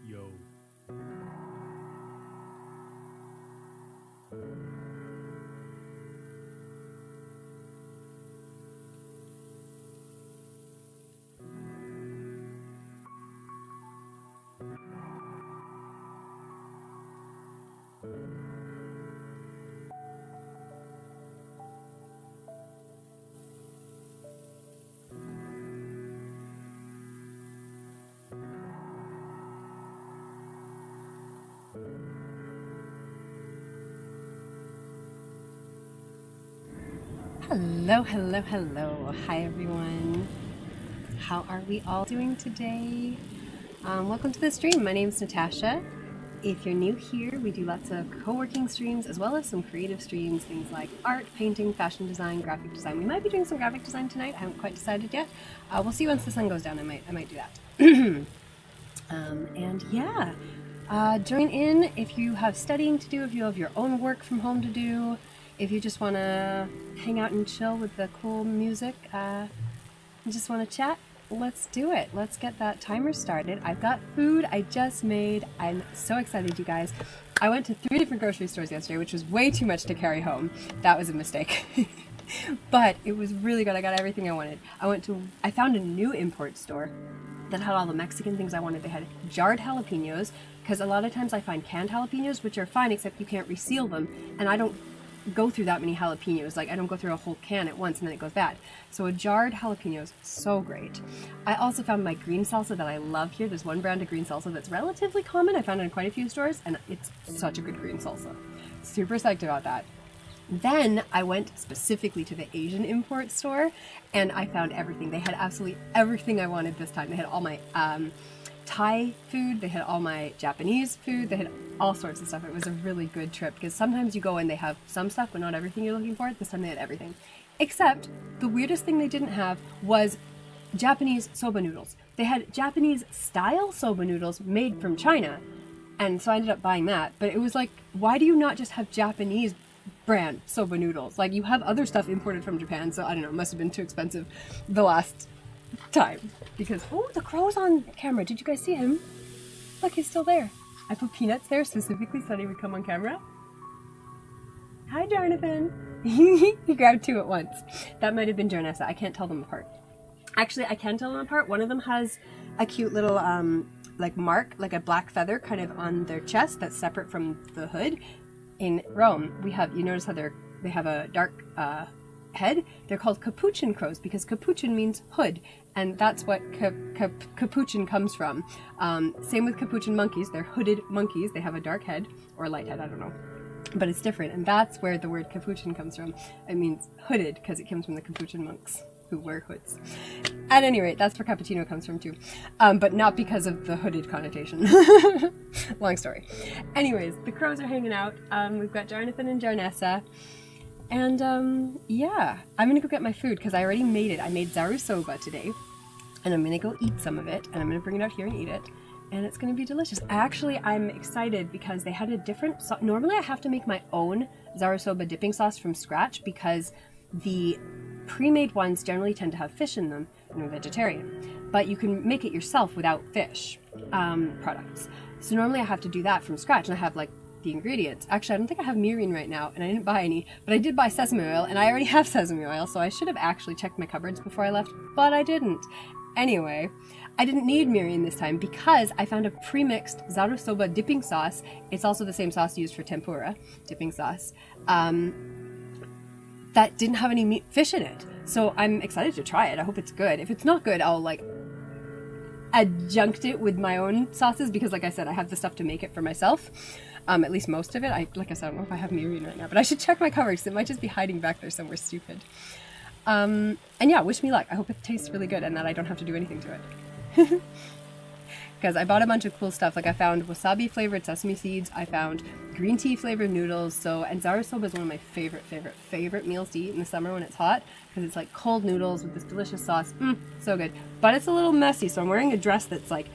Yo. Hello, hello, hello. Hi, everyone. How are we all doing today? Welcome to the stream. My name is Natasha. If you're new here, we do lots of co-working streams as well as some creative streams, things like art, painting, fashion design, graphic design. We might be doing some graphic design tonight. I haven't quite decided yet. We'll see once the sun goes down. I might do that. And yeah, join in if you have studying to do, if you have your own work from home to do, if you just want to hang out and chill with the cool music, and just want to chat, let's do it. Let's get that timer started. I've got food I just made. I'm so excited, you guys. I went to 3 different grocery stores yesterday, which was way too much to carry home. That was a mistake. But it was really good. I got everything I wanted. I found a new import store that had all the Mexican things I wanted. They had jarred jalapenos, because a lot of times I find canned jalapenos, which are fine, except you can't reseal them, and I don't go through that many jalapenos. Like, I don't go through a whole can at once and then it goes bad. So a jarred jalapeno is so great. I also found my green salsa that I love here. There's one brand of green salsa that's relatively common. I found it in quite a few stores, and it's such a good green salsa. Super psyched about that. Then I went specifically to the Asian import store, and I found everything. They had absolutely everything I wanted this time. They had all my Thai food, they had all my Japanese food, they had all sorts of stuff. It was a really good trip, because sometimes you go and they have some stuff but not everything you're looking for. This time they had everything. Except the weirdest thing they didn't have was Japanese soba noodles. They had Japanese style soba noodles made from China, and so I ended up buying that. But it was like, why do you not just have Japanese brand soba noodles? Like, you have other stuff imported from Japan, so I don't know, it must have been too expensive the last time. Because, oh, the crow's on camera. Did you guys see him? Look, he's still there. I put peanuts there specifically so that he would come on camera. Hi, Jonathan. He grabbed 2 at once. That might have been Jarnessa. I can't tell them apart. Actually, I can tell them apart. One of them has a cute little like mark, like a black feather kind of on their chest that's separate from the hood. In Rome, we have, you notice how they have a dark head? They're called capuchin crows, because capuchin means hood, and that's what capuchin comes from. Same with capuchin monkeys. They're hooded monkeys. They have a dark head, or a light head, I don't know. But it's different, and that's where the word capuchin comes from. It means hooded, because it comes from the capuchin monks who wear hoods. At any rate, that's where cappuccino comes from too, but not because of the hooded connotation. Long story. Anyways, the crows are hanging out. We've got Jonathan and Jarnessa. And yeah, I'm gonna go get my food because I already made it. I made zaru soba today, and I'm gonna go eat some of it, and I'm gonna bring it out here and eat it, and it's gonna be delicious. Actually, I'm excited because they had a different normally I have to make my own zaru soba dipping sauce from scratch, because the pre-made ones generally tend to have fish in them, and I'm vegetarian. But you can make it yourself without fish products. So normally I have to do that from scratch, and I have like the ingredients. Actually, I don't think I have mirin right now, and I didn't buy any, but I did buy sesame oil, and I already have sesame oil, so I should have actually checked my cupboards before I left, but I didn't. Anyway, I didn't need mirin this time because I found a pre-mixed zaru soba dipping sauce. It's also the same sauce used for tempura dipping sauce, that didn't have any fish in it. So I'm excited to try it. I hope it's good. If it's not good, I'll like adjunct it with my own sauces, because like I said, I have the stuff to make it for myself. At least most of it. Like I said, I don't know if I have mirin right now, but I should check my cupboards. It might just be hiding back there somewhere stupid. And yeah, wish me luck. I hope it tastes really good and that I don't have to do anything to it. because I bought a bunch of cool stuff. Like I found wasabi flavored sesame seeds, I found green tea flavored noodles. So, and zarusoba is one of my favorite meals to eat in the summer when it's hot, because it's like cold noodles with this delicious sauce. So good. But it's a little messy, so I'm wearing a dress that's like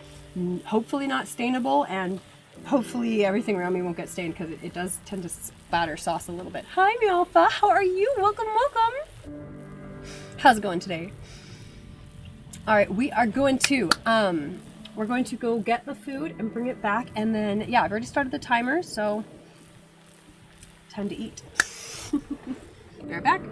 hopefully not stainable, and hopefully everything around me won't get stained, because it does tend to spatter sauce a little bit. Hi Mialfa, how are you? Welcome. How's it going today? All right, we are going to we're going to go get the food and bring it back, and then yeah, I've already started the timer, so time to eat. Be right back.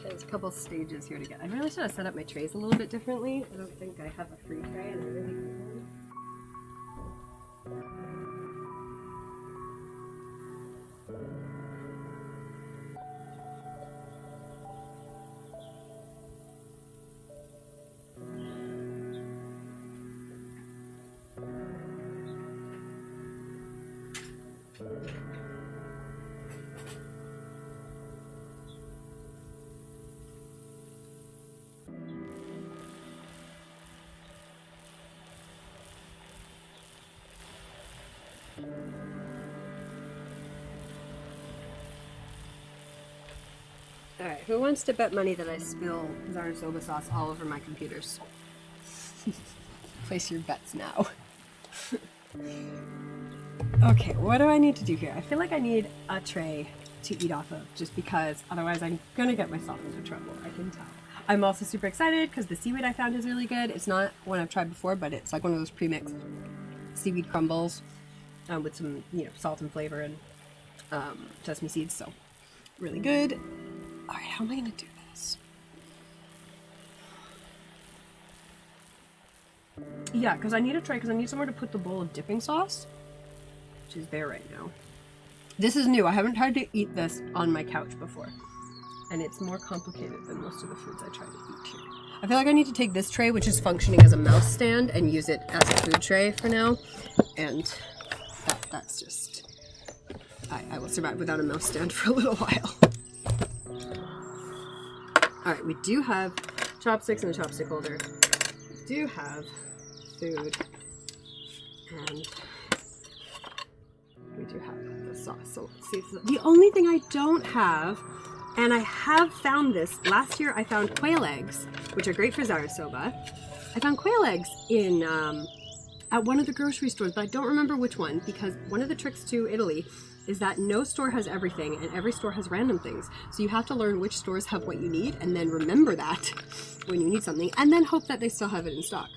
There's a couple stages here to get. I really should have set up my trays a little bit differently. I don't think I have a free tray, and I really need one. Alright, who wants to bet money that I spill zarusoba sauce all over my computers? Place your bets now. Okay, what do I need to do here? I feel like I need a tray to eat off of, just because otherwise I'm gonna get myself into trouble, I can tell. I'm also super excited because the seaweed I found is really good. It's not one I've tried before, but it's like one of those pre-mixed seaweed crumbles with some, salt and flavor and sesame seeds, so really good. All right, how am I gonna do this? Yeah, because I need a tray, because I need somewhere to put the bowl of dipping sauce, which is there right now. This is new. I haven't tried to eat this on my couch before, and it's more complicated than most of the foods I try to eat here. I feel like I need to take this tray, which is functioning as a mouse stand, and use it as a food tray for now, and that's just... I will survive without a mouse stand for a little while. Alright, we do have chopsticks and a chopstick holder. We do have food. And we do have the sauce. So let's see. The only thing I don't have, and I have found this, last year I found quail eggs, which are great for zarusoba. I found quail eggs in at one of the grocery stores, but I don't remember which one, because one of the tricks to Italy is that no store has everything, and every store has random things. So you have to learn which stores have what you need, and then remember that when you need something, and then hope that they still have it in stock.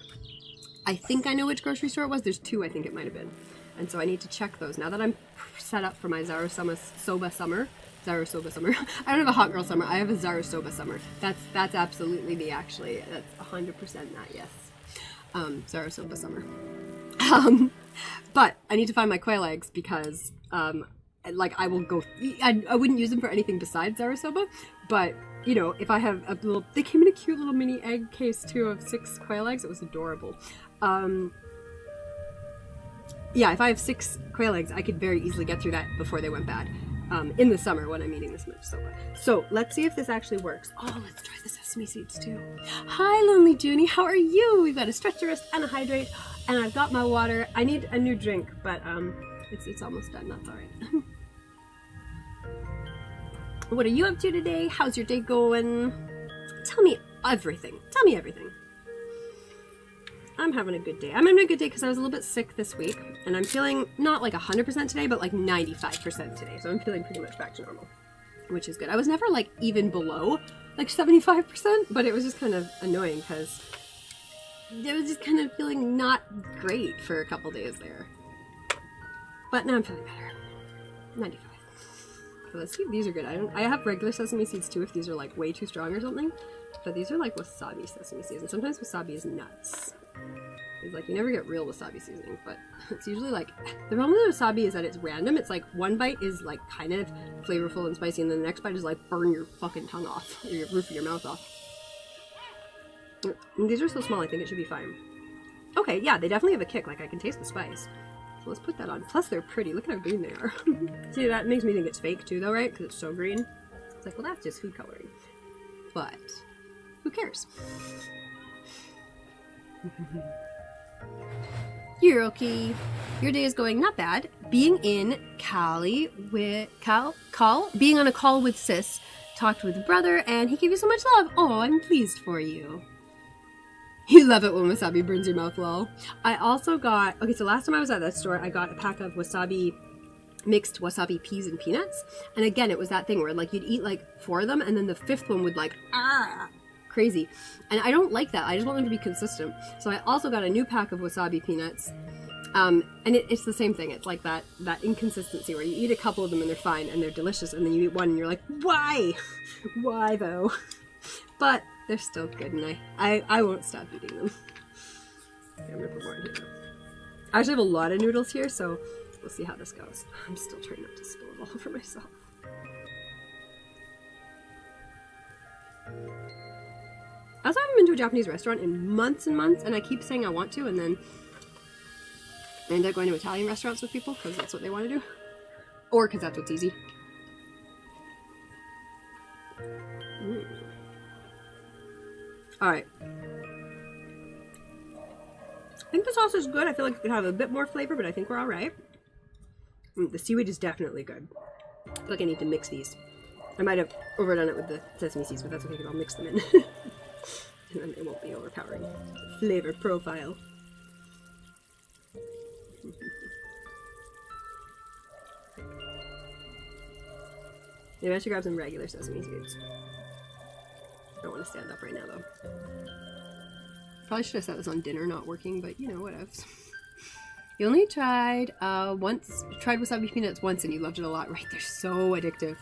I think I know which grocery store it was. There's two, I think it might have been. And so I need to check those. Now that I'm set up for my zarusoba summer. I don't have a hot girl summer. I have a zarusoba summer. That's absolutely me, actually. That's 100% that, yes. Zarusoba summer. But I need to find my quail eggs, because I will go, I wouldn't use them for anything besides zarusoba, but if I have a little, they came in a cute little mini egg case too of 6 quail eggs. It was adorable. Yeah, if I have 6 quail eggs, I could very easily get through that before they went bad. in the summer when I'm eating this much soba. So let's see if this actually works. Oh, let's try the sesame seeds too. Hi, Lonely Junie. How are you? We've got a stretch your wrist and a hydrate, and I've got my water. I need a new drink, but it's almost done. That's all right. What are you up to today? How's your day going? Tell me everything. Tell me everything. I'm having a good day. I'm having a good day because I was a little bit sick this week, and I'm feeling not like 100% today, but like 95% today. So I'm feeling pretty much back to normal, which is good. I was never like even below like 75%, but it was just kind of annoying because it was just kind of feeling not great for a couple days there. But now I'm feeling better. 95. So let's see if these are good. I have regular sesame seeds too if these are like way too strong or something, but these are like wasabi sesame seeds, and sometimes wasabi is nuts. It's like you never get real wasabi seasoning, but it's usually like, the problem with wasabi is that it's random. It's like one bite is like kind of flavorful and spicy, and then the next bite is like burn your fucking tongue off, or your roof of your mouth off. And these are so small, I think it should be fine. Okay, yeah, they definitely have a kick. Like I can taste the spice. So let's put that on. Plus they're pretty. Look at how green they are. See, that makes me think it's fake too though, right? Because it's so green. It's like, well, that's just food coloring. But who cares? You're okay. Your day is going not bad. Being in Cali with Karl, being on a call with Sis, talked with brother, and he gave you so much love. Oh, I'm pleased for you. You love it when wasabi burns your mouth well. I also got, okay, so last time I was at that store, I got a pack of mixed wasabi peas and peanuts. And again, it was that thing where like you'd eat like 4 of them, and then the 5th one would like, crazy. And I don't like that. I just want them to be consistent. So I also got a new pack of wasabi peanuts. And it's the same thing. It's like that inconsistency where you eat a couple of them and they're fine and they're delicious, and then you eat one and you're like, why? Why though? But they're still good, and I won't stop eating them. Okay, I'm gonna put more in here. I actually have a lot of noodles here, so we'll see how this goes. I'm still trying not to spill it all over myself. I also haven't been to a Japanese restaurant in months and months, and I keep saying I want to, and then I end up going to Italian restaurants with people because that's what they want to do. Or because that's what's easy. Alright. I think the sauce is good. I feel like it could have a bit more flavor, but I think we're alright. The seaweed is definitely good. I feel like I need to mix these. I might have overdone it with the sesame seeds, but that's okay because I'll mix them in. And then it won't be overpowering. Flavor profile. Maybe I should grab some regular sesame seeds. I don't want to stand up right now though. Probably should have set this on dinner not working, but you know, whatevs. You only tried wasabi peanuts once and you loved it a lot, right? They're so addictive.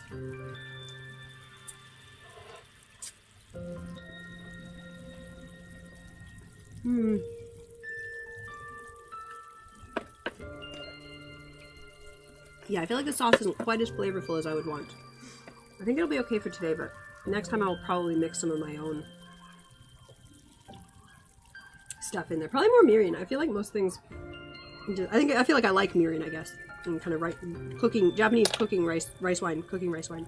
Yeah, I feel like the sauce isn't quite as flavorful as I would want. I think it'll be okay for today, but next time I'll probably mix some of my own stuff in there. Probably more mirin. I feel like most things, I feel like I like mirin, I guess. And kind of cooking, Japanese cooking rice wine. Cooking rice wine.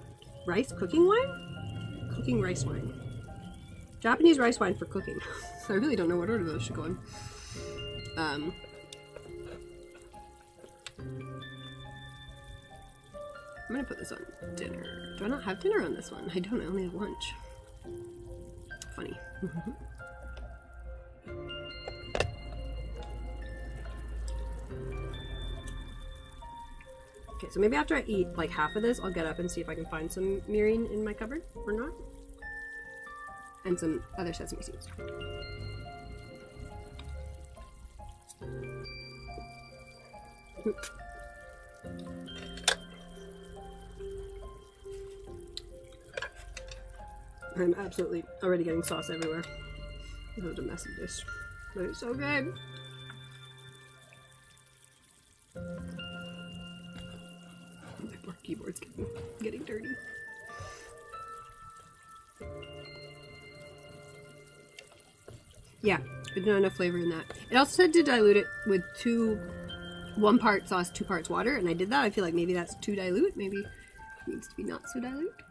Cooking wine? Cooking rice wine. Japanese rice wine for cooking. So I really don't know what order those should go in. I'm gonna put this on dinner. Do I not have dinner on this one? I don't, I only have lunch. Funny. Okay, so maybe after I eat like half of this, I'll get up and see if I can find some mirin in my cupboard or not. And some other sesame seeds. I'm absolutely already getting sauce everywhere. This was a messy dish, but it's so good. My keyboard's getting dirty. Yeah, there's not enough flavor in that. It also said to dilute it with 1 part sauce, 2 parts water, and I did that. I feel like maybe that's too dilute. Maybe Needs to be not so dilute.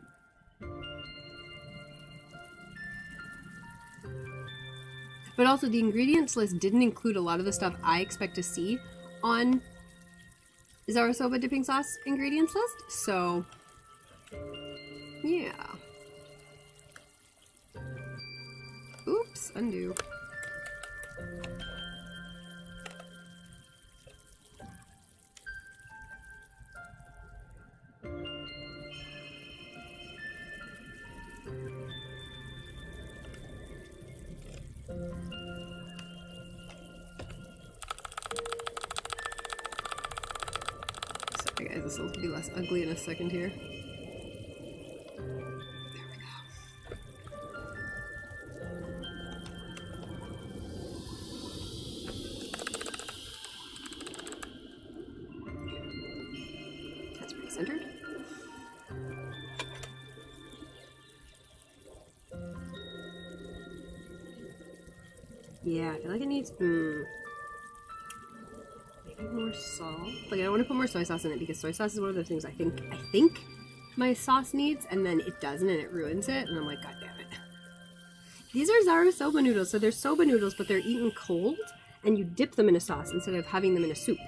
But also the ingredients list didn't include a lot of the stuff I expect to see on Zarusoba dipping sauce ingredients list. So, yeah. Oops, undo. Sorry guys, this will be less ugly in a second here. There we go. That's pretty centered. Yeah, I feel like it needs maybe more salt. Like I don't want to put more soy sauce in it because soy sauce is one of those things I think my sauce needs, and then it doesn't and it ruins it, and I'm like, God damn it. These are Zarusoba noodles, so they're soba noodles, but they're eaten cold, and you dip them in a sauce instead of having them in a soup.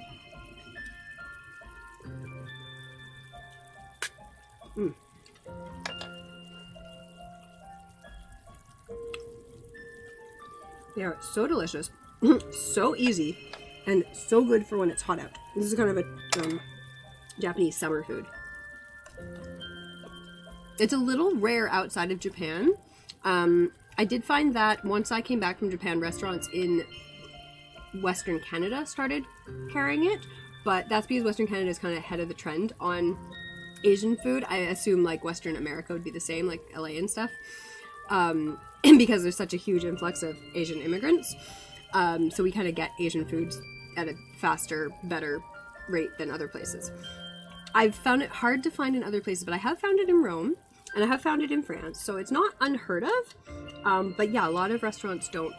They are so delicious, so easy, and so good for when it's hot out. This is kind of a Japanese summer food. It's a little rare outside of Japan. I did find that once I came back from Japan, restaurants in Western Canada started carrying it, but that's because Western Canada is kind of ahead of the trend on Asian food. I assume like Western America would be the same, like LA and stuff. Because there's such a huge influx of Asian immigrants. So we kind of get Asian foods at a faster, better rate than other places. I've found it hard to find in other places, but I have found it in Rome, and I have found it in France, so it's not unheard of. But yeah, a lot of restaurants don't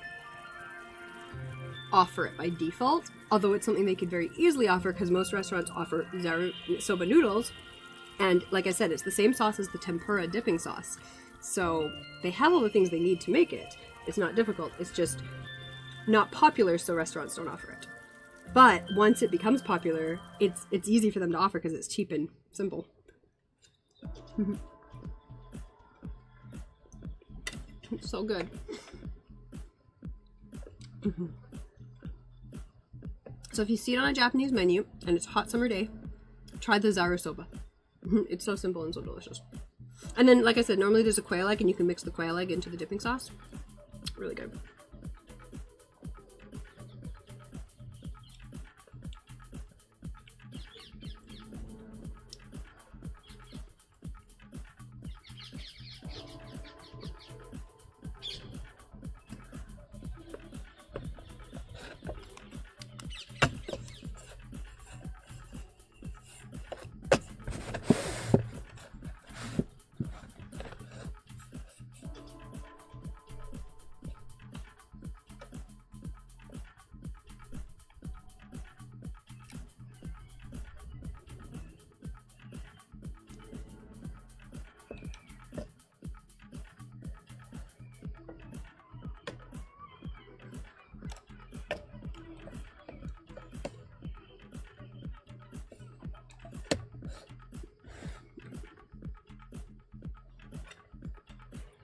offer it by default, although it's something they could very easily offer because most restaurants offer soba noodles, and like I said, it's the same sauce as the tempura dipping sauce. So they have all the things they need to make it. It's not difficult. It's just not popular, so restaurants don't offer it. But once it becomes popular, it's easy for them to offer because it's cheap and simple. It's so good. So if you see it on a Japanese menu and it's a hot summer day, try the Zarusoba. It's so simple and so delicious. And then, like I said, normally there's a quail egg and you can mix the quail egg into the dipping sauce. Really good.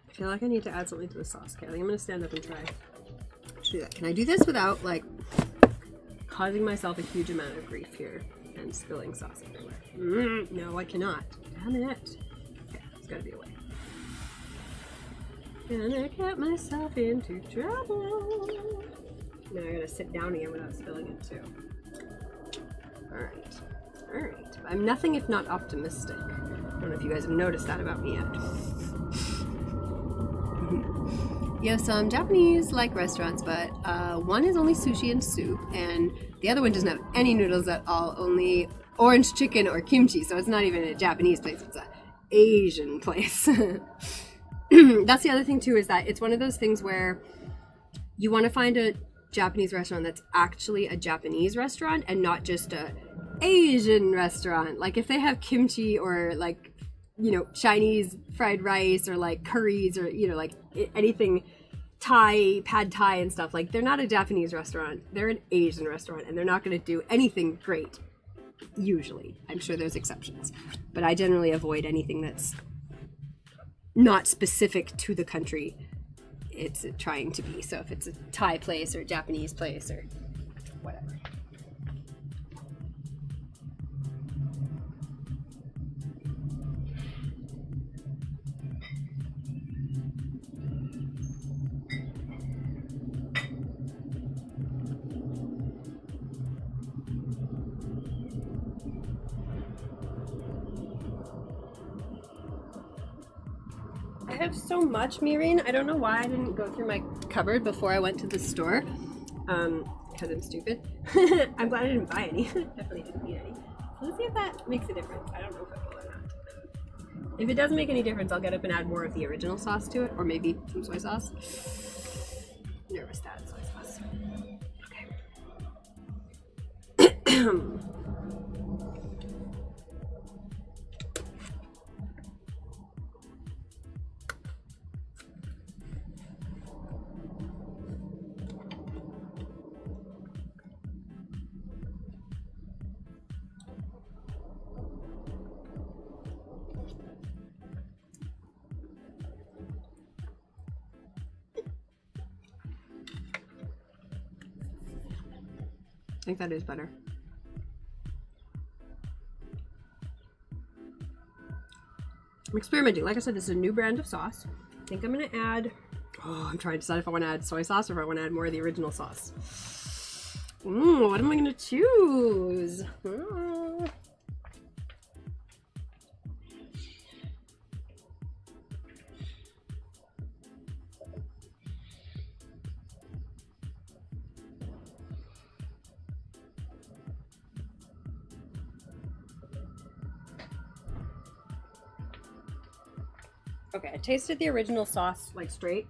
I feel like I need to add something to the sauce. Okay, I think I'm gonna stand up and try to do that. Can I do this without like causing myself a huge amount of grief here and spilling sauce everywhere? No, I cannot. Damn it. Okay, there's gotta be a way. Gonna get myself into trouble. Now I gotta sit down again without spilling it too. Alright. Alright. I'm nothing if not optimistic. I don't know if you guys have noticed that about me yet. Yeah, some Japanese like restaurants, but one is only sushi and soup, and the other one doesn't have any noodles at all, only orange chicken or kimchi, so it's not even a Japanese place, it's an Asian place. That's the other thing too, is that it's one of those things where you want to find a Japanese restaurant that's actually a Japanese restaurant and not just a Asian restaurant. Like if they have kimchi or like you know, Chinese fried rice or like curries or, you know, like anything Thai, pad Thai and stuff. Like, they're not a Japanese restaurant. They're an Asian restaurant, and they're not going to do anything great. Usually. I'm sure there's exceptions. But I generally avoid anything that's not specific to the country it's trying to be. So if it's a Thai place or a Japanese place or whatever. I have so much mirin. I don't know why I didn't go through my cupboard before I went to the store. Because I'm stupid. I'm glad I didn't buy any. Definitely didn't need any. So let's see if that makes a difference. I don't know if it will or not. If it doesn't make any difference, I'll get up and add more of the original sauce to it, or maybe some soy sauce. Nervous to add soy sauce. Okay. I think that is better. I'm experimenting. Like I said, this is a new brand of sauce. I think I'm gonna add, I'm trying to decide if I want to add soy sauce or if I want to add more of the original sauce. What am I gonna choose? Okay, I tasted the original sauce like straight,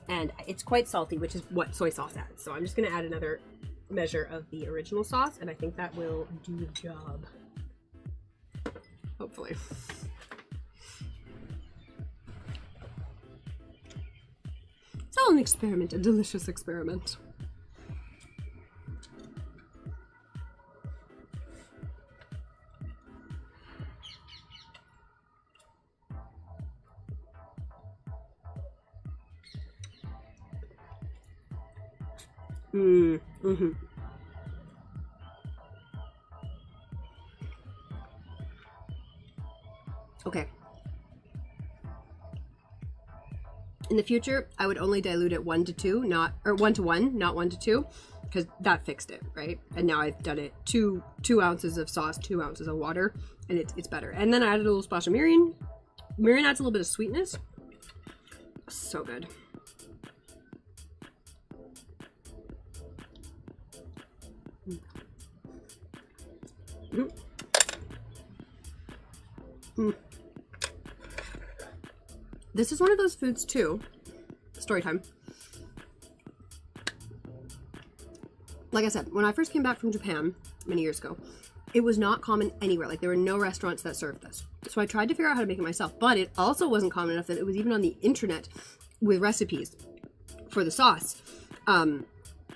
and it's quite salty, which is what soy sauce adds. So I'm just gonna add another measure of the original sauce, and I think that will do the job. Hopefully. It's all an experiment, a delicious experiment. Okay. In the future, I would only dilute it 1 to 2, or 1 to 1, not 1 to 2, because that fixed it, right? And now I've done it 2 ounces of sauce, 2 ounces of water, and it's better. And then I added a little splash of mirin. Mirin adds a little bit of sweetness. So good. This is one of those foods too. Story time. Like I said, when I first came back from Japan many years ago, it was not common anywhere. Like, there were no restaurants that served this. So I tried to figure out how to make it myself, but it also wasn't common enough that it was even on the internet with recipes for the sauce. And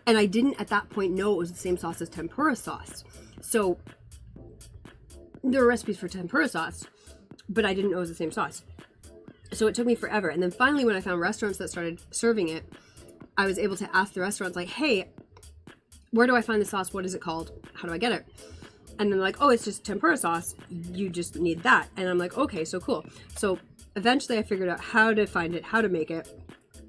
I didn't at that point know it was the same sauce as tempura sauce. So there were recipes for tempura sauce, but I didn't know it was the same sauce. So it took me forever. And then finally, when I found restaurants that started serving it, I was able to ask the restaurants, like, hey, where do I find the sauce? What is it called? How do I get it? And then, like, oh, it's just tempura sauce. You just need that. And I'm like, okay, so cool. So eventually I figured out how to find it, how to make it,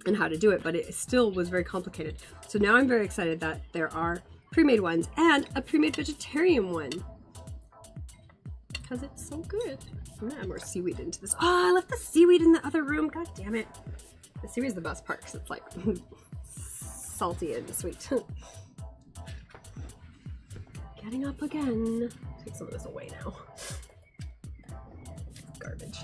and how to do it. But it still was very complicated. So now I'm very excited that there are pre-made ones and a pre-made vegetarian one, because it's so good. I'm gonna add more seaweed into this. Oh, I left the seaweed in the other room. God damn it. The seaweed's the best part because it's like salty and sweet. Getting up again. Take some of this away now. Garbage.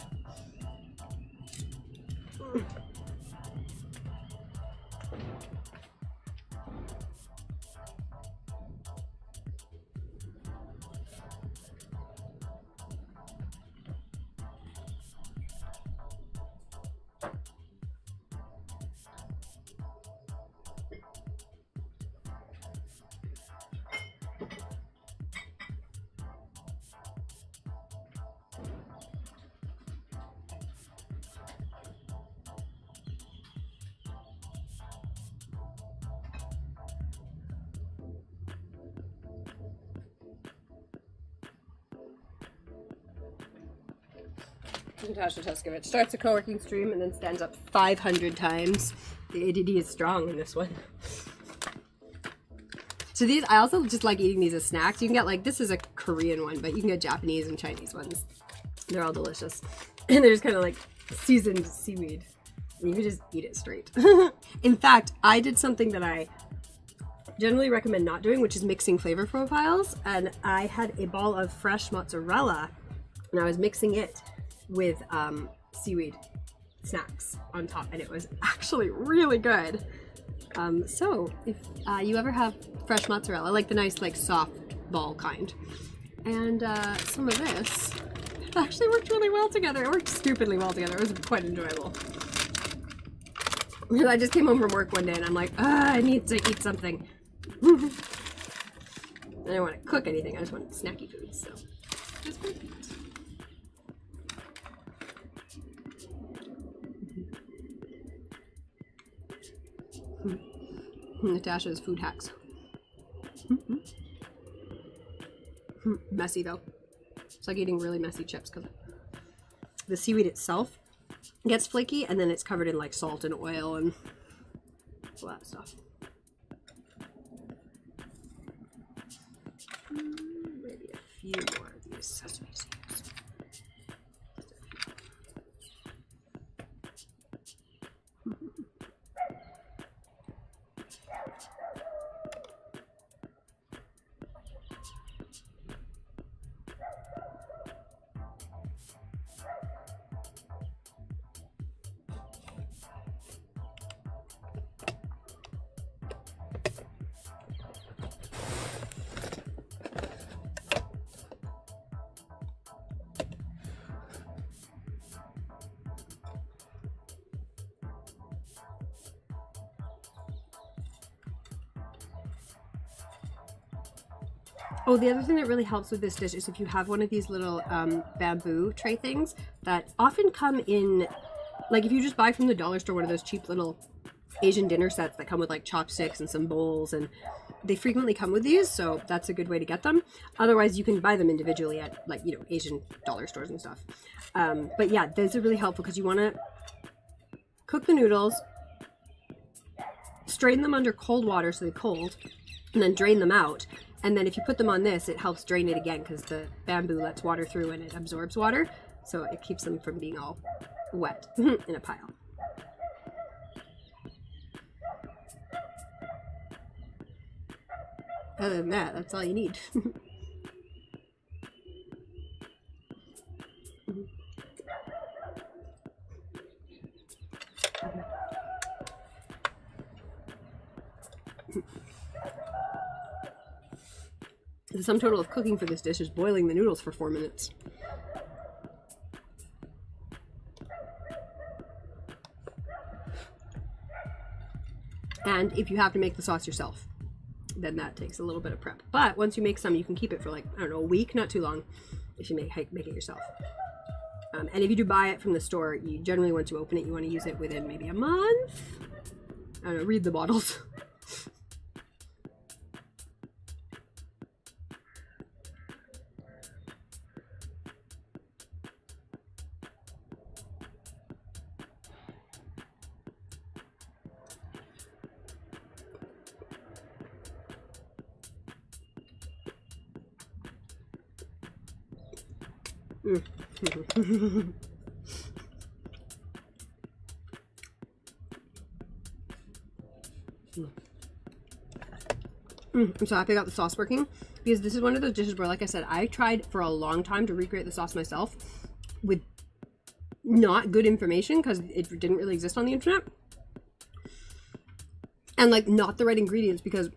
Natasha Tuskovich starts a co-working stream and then stands up 500 times. The ADD is strong in this one. So these, I also just like eating these as snacks. You can get like, this is a Korean one, but you can get Japanese and Chinese ones. They're all delicious. And they're just kind of like seasoned seaweed. And you can just eat it straight. In fact, I did something that I generally recommend not doing, which is mixing flavor profiles. And I had a ball of fresh mozzarella and I was mixing it with seaweed snacks on top, and it was actually really good. So if you ever have fresh mozzarella, like the nice like soft ball kind, and some of this, it actually worked really well together. It worked stupidly well together. It was quite enjoyable. I just came home from work one day and I'm like, I need to eat something. I don't want to cook anything, I just want snacky foods, so it's perfect. Natasha's food hacks. Messy though. It's like eating really messy chips because the seaweed itself gets flaky and then it's covered in like salt and oil and all that stuff. Maybe a few more of these sesame seeds. Oh, the other thing that really helps with this dish is if you have one of these little bamboo tray things that often come in, like if you just buy from the dollar store one of those cheap little Asian dinner sets that come with like chopsticks and some bowls, and they frequently come with these, so that's a good way to get them. Otherwise, you can buy them individually at like, you know, Asian dollar stores and stuff. But yeah, those are really helpful because you want to cook the noodles, strain them under cold water so they're cold, and then drain them out. And then if you put them on this, it helps drain it again because the bamboo lets water through and it absorbs water. So it keeps them from being all wet in a pile. Other than that, that's all you need. The sum total of cooking for this dish is boiling the noodles for 4 minutes. And if you have to make the sauce yourself, then that takes a little bit of prep. But once you make some, you can keep it for like, I don't know, a week, not too long, if you make it yourself. And if you do buy it from the store, you generally, once you open it, you want to use it within maybe a month. I don't know, read the bottles. I'm so happy I got the sauce working because this is one of those dishes where, like I said, I tried for a long time to recreate the sauce myself with not good information because it didn't really exist on the internet, and like not the right ingredients, because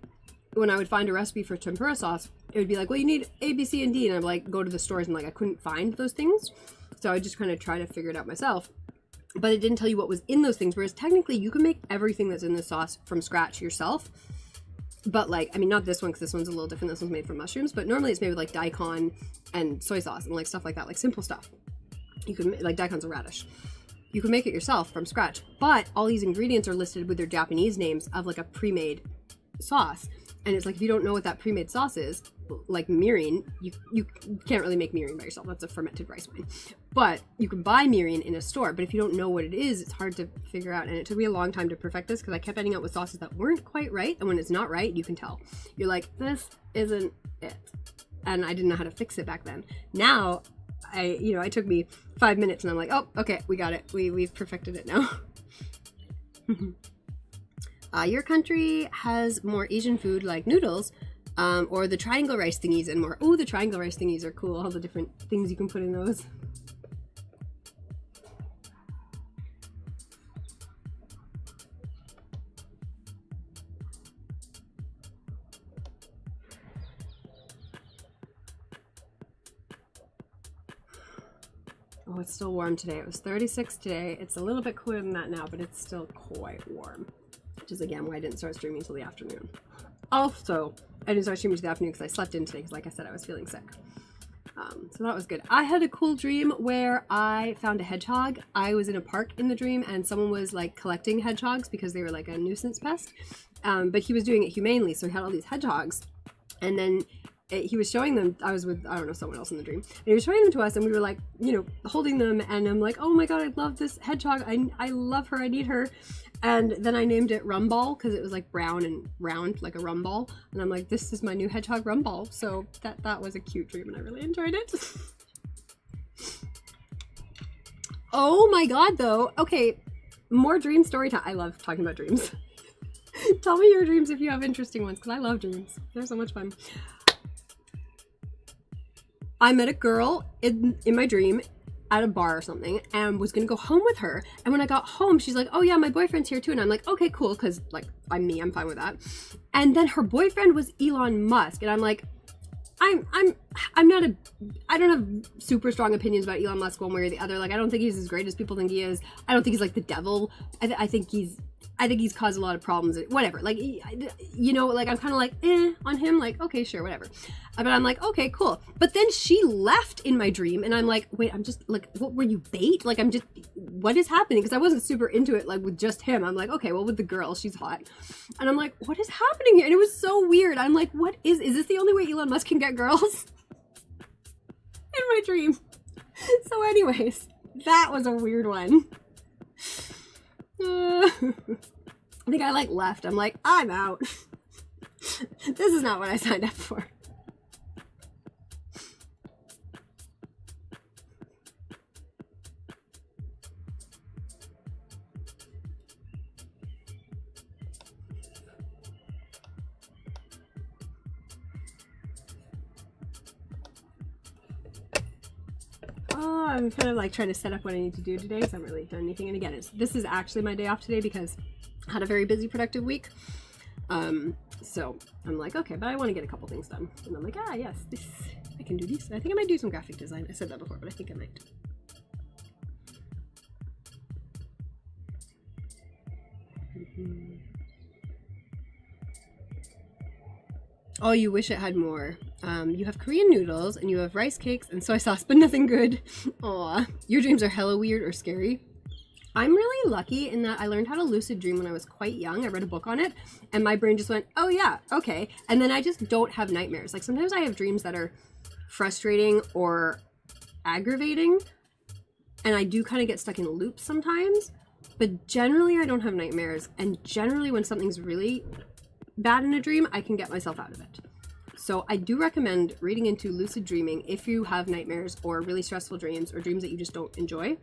when I would find a recipe for tempura sauce, it would be like, well, you need A, B, C, and D, and I'd like go to the stores and like I couldn't find those things, so I just kind of try to figure it out myself. But it didn't tell you what was in those things, whereas technically you can make everything that's in the sauce from scratch yourself. But like, I mean, not this one because this one's a little different. This one's made from mushrooms, but normally it's made with like daikon and soy sauce and like stuff like that, like simple stuff. You can, like, daikon's a radish. You can make it yourself from scratch, but all these ingredients are listed with their Japanese names of like a pre-made sauce. And it's like, if you don't know what that pre-made sauce is, like mirin, you can't really make mirin by yourself. That's a fermented rice wine. But you can buy mirin in a store. But if you don't know what it is, it's hard to figure out. And it took me a long time to perfect this because I kept ending up with sauces that weren't quite right. And when it's not right, you can tell. You're like, this isn't it. And I didn't know how to fix it back then. Now, it took me 5 minutes and I'm like, oh, okay, we got it. We've perfected it now. Your country has more Asian food like noodles, or the triangle rice thingies and more. Oh, the triangle rice thingies are cool. All the different things you can put in those. Oh, it's still warm today. It was 36 today. It's a little bit cooler than that now, but it's still quite warm. Which is, again, why I didn't start streaming until the afternoon. Also, I didn't start streaming until the afternoon because I slept in today because, like I said, I was feeling sick. So that was good. I had a cool dream where I found a hedgehog. I was in a park in the dream and someone was, like, collecting hedgehogs because they were, like, a nuisance pest. But he was doing it humanely, so he had all these hedgehogs. And then he was showing them. I was with, I don't know, someone else in the dream, and he was showing them to us, and we were like, holding them, and I'm like, oh my god, I love this hedgehog. I love her. I need her. And then I named it Rumball because it was like brown and round like a rumball, and I'm like, this is my new hedgehog Rumball. So that was a cute dream and I really enjoyed it. Oh my god, though. Okay, more dream story time. I love talking about dreams. Tell me your dreams if you have interesting ones, because I love dreams. They're so much fun. I met a girl in my dream at a bar or something and was gonna go home with her. And when I got home, she's like, oh yeah, my boyfriend's here too. And I'm like, okay, cool, because like I'm fine with that. And then her boyfriend was Elon Musk, and I'm like, I don't have super strong opinions about Elon Musk one way or the other. Like, I don't think he's as great as people think he is. I don't think he's like the devil. I think he's caused a lot of problems. Whatever. Like, like I'm kind of like, on him. Like, okay, sure, whatever. But I'm like, okay, cool. But then she left in my dream, and I'm like, wait, I'm just like, what were you bait? Like, what is happening? Because I wasn't super into it, like with just him. I'm like, okay, well, with the girl, she's hot. And I'm like, what is happening here? And it was so weird. I'm like, what is this the only way Elon Musk can get girls? In my dream. So anyways, that was a weird one. I think I like left. I'm like, I'm out. This is not what I signed up for. I'm kind of like trying to set up what I need to do today, so I haven't really done anything. And again, this is actually my day off today because I had a very busy, productive week. So I'm like, okay, but I want to get a couple things done. And I'm like, yes, I can do this. I think I might do some graphic design. I said that before, but I think I might. Oh, you wish it had more. You have Korean noodles and you have rice cakes and soy sauce, but nothing good. Aw, your dreams are hella weird or scary. I'm really lucky in that I learned how to lucid dream when I was quite young. I read a book on it and my brain just went, oh yeah, okay. And then I just don't have nightmares. Like sometimes I have dreams that are frustrating or aggravating, and I do kind of get stuck in loops sometimes, but generally I don't have nightmares. And generally when something's really bad in a dream, I can get myself out of it. So I do recommend reading into lucid dreaming if you have nightmares or really stressful dreams or dreams that you just don't enjoy,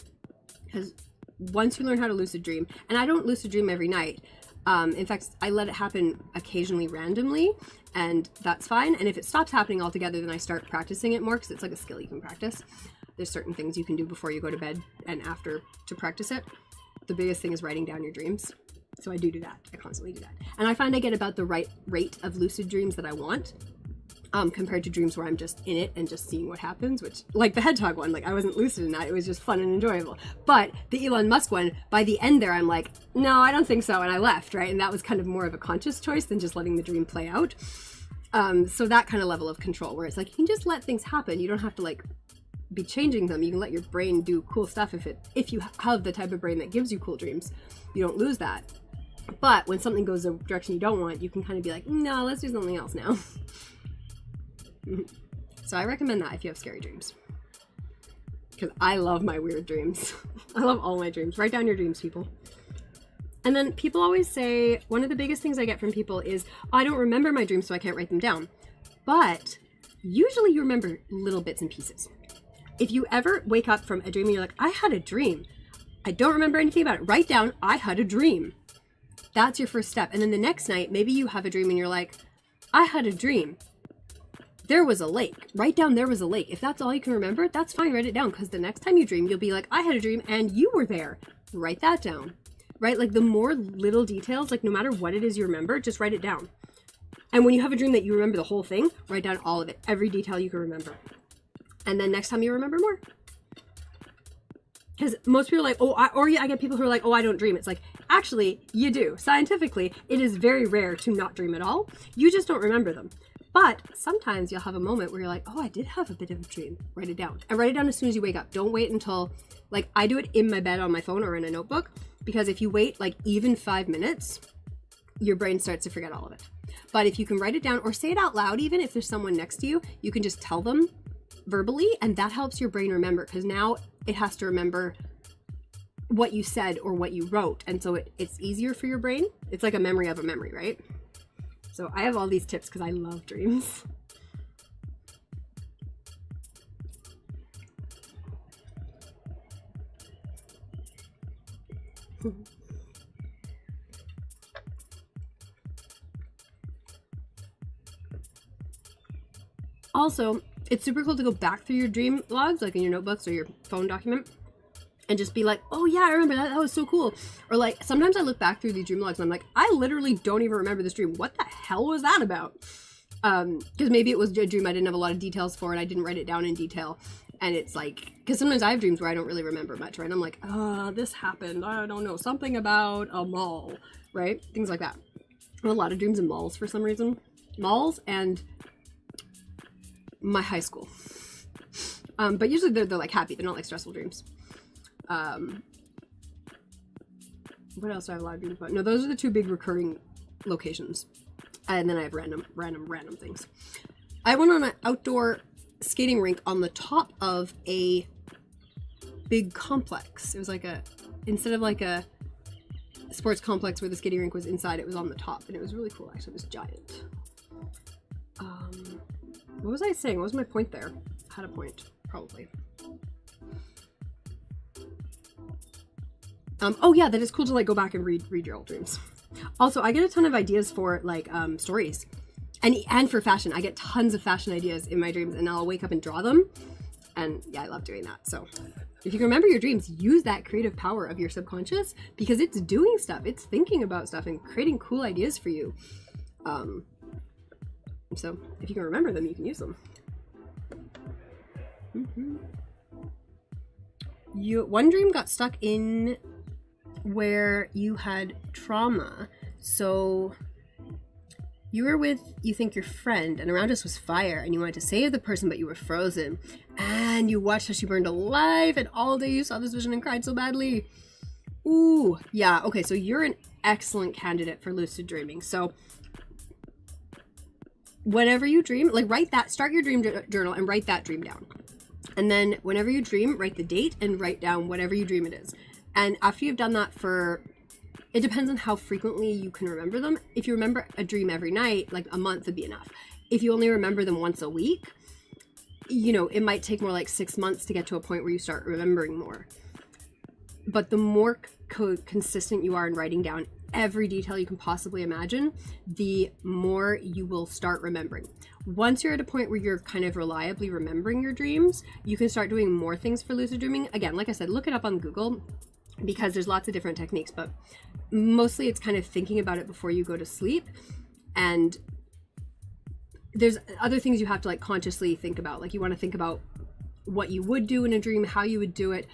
because once you learn how to lucid dream, and I don't lucid dream every night, in fact I let it happen occasionally randomly, and that's fine. And if it stops happening altogether, then I start practicing it more, because it's like a skill you can practice. There's certain things you can do before you go to bed and after to practice it. The biggest thing is writing down your dreams. So I do that. I constantly do that. And I find I get about the right rate of lucid dreams that I want, compared to dreams where I'm just in it and just seeing what happens, which, like the hedgehog one, like I wasn't lucid in that. It was just fun and enjoyable. But the Elon Musk one, by the end there, I'm like, no, I don't think so. And I left, right? And that was kind of more of a conscious choice than just letting the dream play out. So that kind of level of control where it's like, you can just let things happen. You don't have to like be changing them. You can let your brain do cool stuff if you have the type of brain that gives you cool dreams. You don't lose that. But when something goes a direction you don't want, you can kind of be like, no, let's do something else now. So I recommend that if you have scary dreams. Because I love my weird dreams. I love all my dreams. Write down your dreams, people. And then people always say, one of the biggest things I get from people is, I don't remember my dreams, so I can't write them down. But usually you remember little bits and pieces. If you ever wake up from a dream and you're like, I had a dream, I don't remember anything about it, write down, I had a dream. That's your first step. And then the next night, maybe you have a dream and you're like, I had a dream. There was a lake. Write down there was a lake. If that's all you can remember, that's fine, write it down. Because the next time you dream, you'll be like, I had a dream and you were there. Write that down. Right? Like the more little details, like no matter what it is you remember, just write it down. And when you have a dream that you remember the whole thing, write down all of it, every detail you can remember. And then next time you remember more. Because most people are like, I get people who are like, I don't dream. It's like, actually, you do. Scientifically, it is very rare to not dream at all. You just don't remember them. But sometimes you'll have a moment where you're like, I did have a bit of a dream. Write it down. And write it down as soon as you wake up. Don't wait until, like, I do it in my bed on my phone or in a notebook. Because if you wait like even 5 minutes, your brain starts to forget all of it. But if you can write it down or say it out loud, even if there's someone next to you, you can just tell them verbally, and that helps your brain remember, because now it has to remember what you said or what you wrote. And so it's easier for your brain. It's like a memory of a memory, right? So I have all these tips because I love dreams. Also, it's super cool to go back through your dream logs, like in your notebooks or your phone document, and just be like, oh yeah, I remember that. That was so cool. Or like, sometimes I look back through these dream logs and I'm like, I literally don't even remember this dream. What the hell was that about? Because maybe it was a dream I didn't have a lot of details for and I didn't write it down in detail. And it's like, because sometimes I have dreams where I don't really remember much, right? I'm like, this happened. I don't know. Something about a mall, right? Things like that. I have a lot of dreams in malls for some reason. Malls and my high school. But usually they're like happy. They're not like stressful dreams. What else do I have a lot of dreams about? No, those are the two big recurring locations. And then I have random things. I went on an outdoor skating rink on the top of a big complex. It was like instead of like a sports complex where the skating rink was inside, it was on the top, and it was really cool. Actually, it was giant. What was I saying? What was my point there? I had a point, probably. Oh yeah, that is cool to like go back and read your old dreams. Also, I get a ton of ideas for like stories. And for fashion. I get tons of fashion ideas in my dreams, and I'll wake up and draw them. And yeah, I love doing that. So if you can remember your dreams, use that creative power of your subconscious, because it's doing stuff. It's thinking about stuff and creating cool ideas for you. So if you can remember them, you can use them. One dream got stuck in where you had trauma. So you were with, you think, your friend, and around us was fire, and you wanted to save the person, but you were frozen. And you watched how she burned alive, and all day you saw this vision and cried so badly. Ooh, yeah, okay, so you're an excellent candidate for lucid dreaming. So whenever you dream, like start your dream journal and write that dream down. And then whenever you dream, write the date and write down whatever you dream it is. And after you've done that it depends on how frequently you can remember them. If you remember a dream every night, like a month would be enough. If you only remember them once a week, it might take more like 6 months to get to a point where you start remembering more. But the more consistent you are in writing down every detail you can possibly imagine, the more you will start remembering. Once you're at a point where you're kind of reliably remembering your dreams, you can start doing more things for lucid dreaming. Again, like I said, look it up on Google, because there's lots of different techniques, but mostly it's kind of thinking about it before you go to sleep. And there's other things you have to like consciously think about. Like you want to think about what you would do in a dream, how you would do it,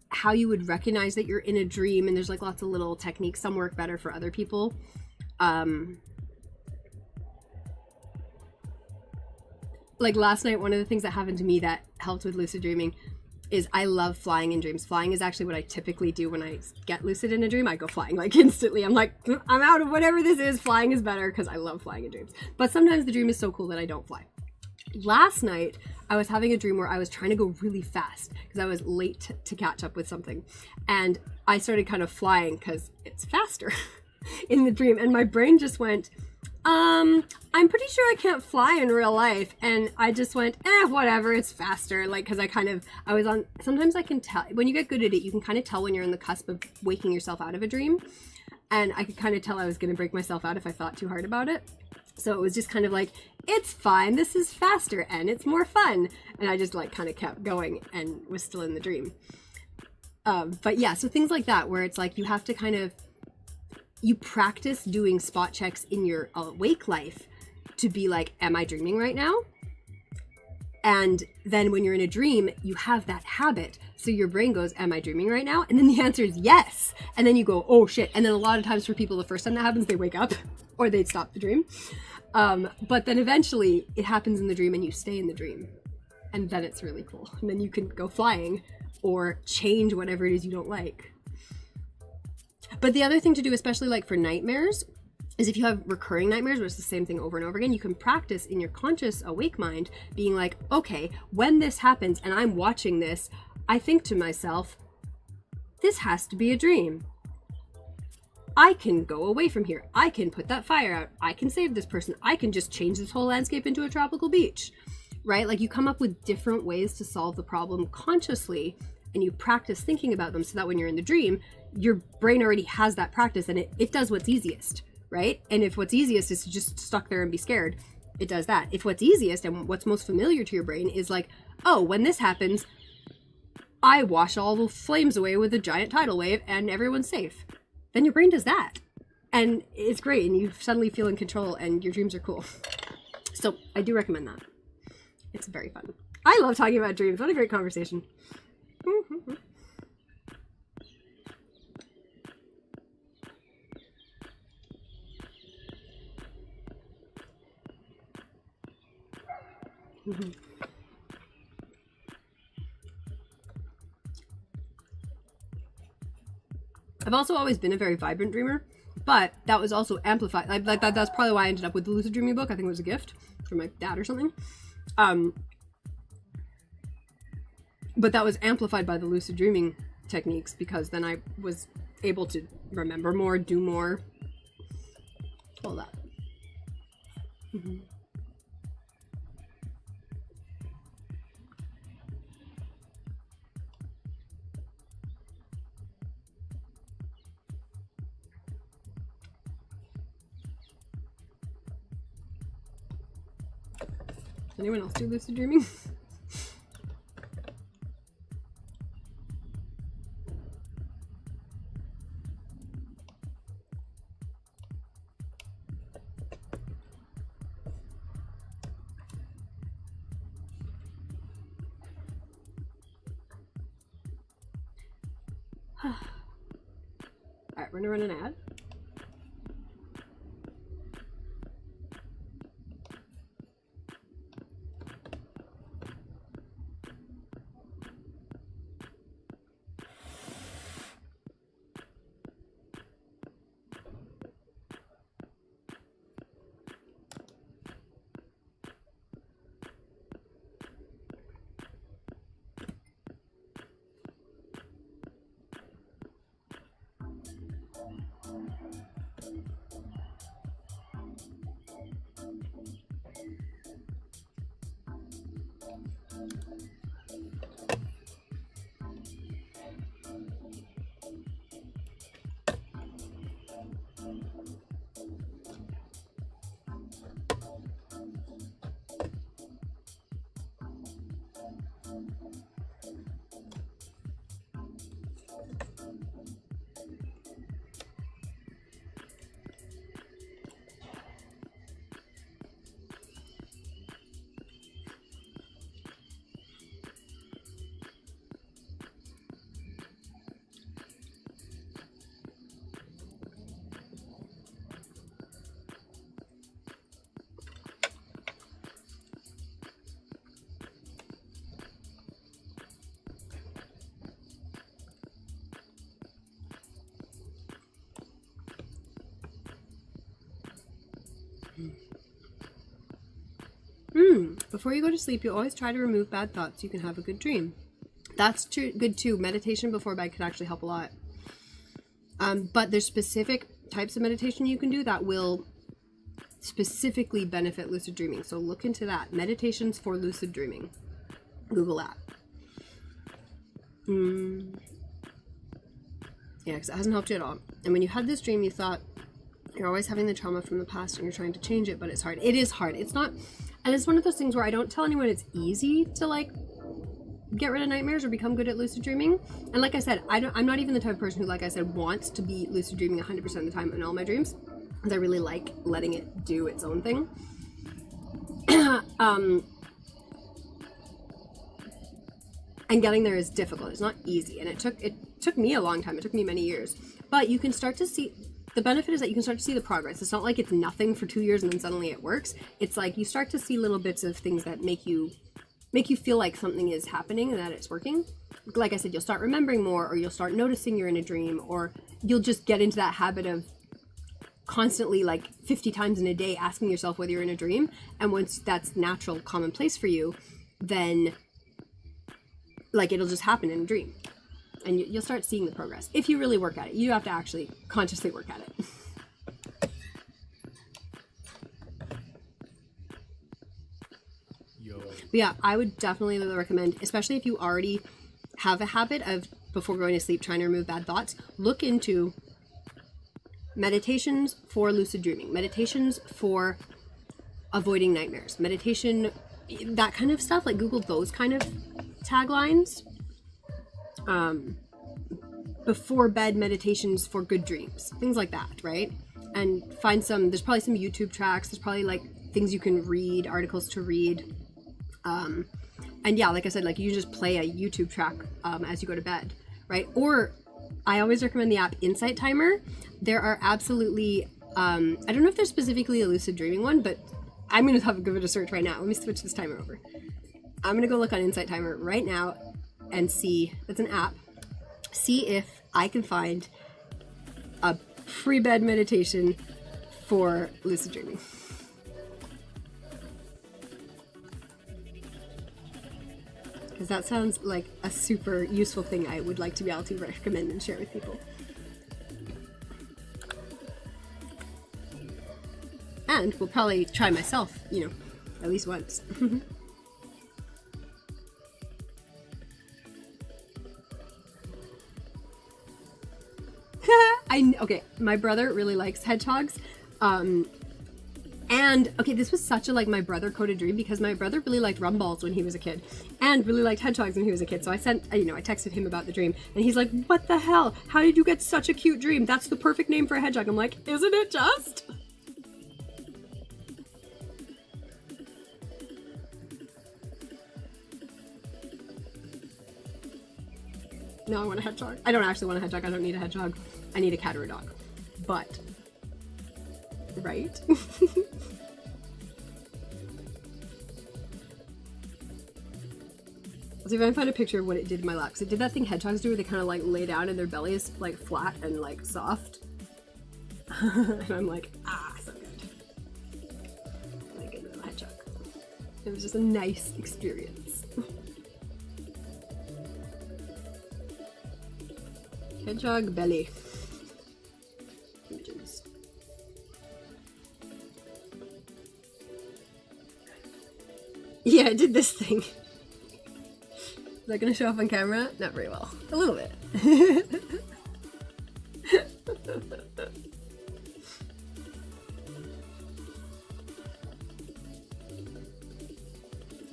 how you would recognize that you're in a dream. And there's like lots of little techniques. Some work better for other people. Like last night, one of the things that happened to me that helped with lucid dreaming is I love flying in dreams. Flying is actually what I typically do when I get lucid in a dream. I go flying like instantly. I'm like, I'm out of whatever this is. Flying is better because I love flying in dreams. But sometimes the dream is so cool that I don't fly. Last night, I was having a dream where I was trying to go really fast because I was late to catch up with something. And I started kind of flying because it's faster in the dream. And my brain just went, I'm pretty sure I can't fly in real life. And I just went, whatever, it's faster. Like, because I was on, sometimes I can tell, when you get good at it, you can kind of tell when you're on the cusp of waking yourself out of a dream. And I could kind of tell I was going to break myself out if I thought too hard about it. So it was just kind of like, it's fine, this is faster and it's more fun. And I just like kind of kept going and was still in the dream. But yeah, so things like that, where it's like you have to kind of, you practice doing spot checks in your awake life to be like, am I dreaming right now? And then when you're in a dream, you have that habit. So your brain goes, am I dreaming right now? And then the answer is yes. And then you go, oh shit. And then a lot of times for people, the first time that happens, they wake up or they'd stop the dream. But then eventually it happens in the dream and you stay in the dream. And then it's really cool. And then you can go flying or change whatever it is you don't like. But the other thing to do, especially like for nightmares, is if you have recurring nightmares where it's the same thing over and over again, you can practice in your conscious awake mind being like, okay, when this happens and I'm watching this, I think to myself, this has to be a dream. I can go away from here. I can put that fire out. I can save this person. I can just change this whole landscape into a tropical beach, right? Like you come up with different ways to solve the problem consciously and you practice thinking about them so that when you're in the dream, your brain already has that practice and it does what's easiest, right? And if what's easiest is to just stuck there and be scared, it does that. If what's easiest and what's most familiar to your brain is like, oh, when this happens, I wash all the flames away with a giant tidal wave and everyone's safe. Then your brain does that. And it's great and you suddenly feel in control and your dreams are cool. So I do recommend that. It's very fun. I love talking about dreams. What a great conversation. Mm-hmm. Mm-hmm. I've also always been a very vibrant dreamer, but that was also amplified. Like that's probably why I ended up with the lucid dreaming book. I think it was a gift from my dad or something. But that was amplified by the lucid dreaming techniques because then I was able to remember more, do more, all that. Mm-hmm. Anyone else do lucid dreaming? Alright, we're gonna run an ad. Before you go to sleep, you always try to remove bad thoughts so you can have a good dream. That's good too. Meditation before bed can actually help a lot. But there's specific types of meditation you can do that will specifically benefit lucid dreaming. So look into that. Meditations for lucid dreaming. Google that. Yeah, because it hasn't helped you at all. And when you had this dream, you thought you're always having the trauma from the past and you're trying to change it, but it's hard. It is hard. It's not, and it's one of those things where I don't tell anyone it's easy to like get rid of nightmares or become good at lucid dreaming. And like I said, I'm not even the type of person who, like I said, wants to be lucid dreaming 100% of the time in all my dreams, because I really like letting it do its own thing. And getting there is difficult. It's not easy, and it took me a long time. It took me many years, but you can start to see. The benefit is that you can start to see the progress. It's not like it's nothing for 2 years and then suddenly it works. It's like you start to see little bits of things that make you feel like something is happening and that it's working. Like I said, you'll start remembering more, or you'll start noticing you're in a dream, or you'll just get into that habit of constantly, like 50 times in a day, asking yourself whether you're in a dream. And once that's natural, commonplace for you, then like it'll just happen in a dream. And you'll start seeing the progress. If you really work at it. You have to actually consciously work at it. But yeah, I would definitely recommend, especially if you already have a habit of, before going to sleep, trying to remove bad thoughts, look into meditations for lucid dreaming, meditations for avoiding nightmares, meditation, that kind of stuff. Like Google those kind of taglines. Before bed meditations for good dreams, things like that, right? And find there's probably some YouTube tracks, there's probably like things you can read, articles to read. And yeah, like I said, like you just play a YouTube track as you go to bed, right? Or I always recommend the app Insight Timer. There are absolutely, I don't know if there's specifically a lucid dreaming one, but I'm going to give it a search right now. Let me switch this timer over. I'm going to go look on Insight Timer right now and see, it's an app, see if I can find a pre-bed meditation for lucid dreaming. Because that sounds like a super useful thing I would like to be able to recommend and share with people. And we'll probably try myself, at least once. Okay, my brother really likes hedgehogs. And okay, this was such a my brother coded dream, because my brother really liked rumballs when he was a kid and really liked hedgehogs when he was a kid. So I texted him about the dream, and he's like, what the hell? How did you get such a cute dream? That's the perfect name for a hedgehog. I'm like, isn't it just? No, I want a hedgehog. I don't actually want a hedgehog. I don't need a hedgehog. I need a cat or a dog. But, right? Let's see if I can find a picture of what it did in my lap. Because it did that thing hedgehogs do, where they kind of lay down and their belly is flat and soft. And I'm like, so good. Like a little hedgehog. It was just a nice experience. Hedgehog belly. Images. Yeah, I did this thing. Is that gonna show up on camera? Not very well. A little bit.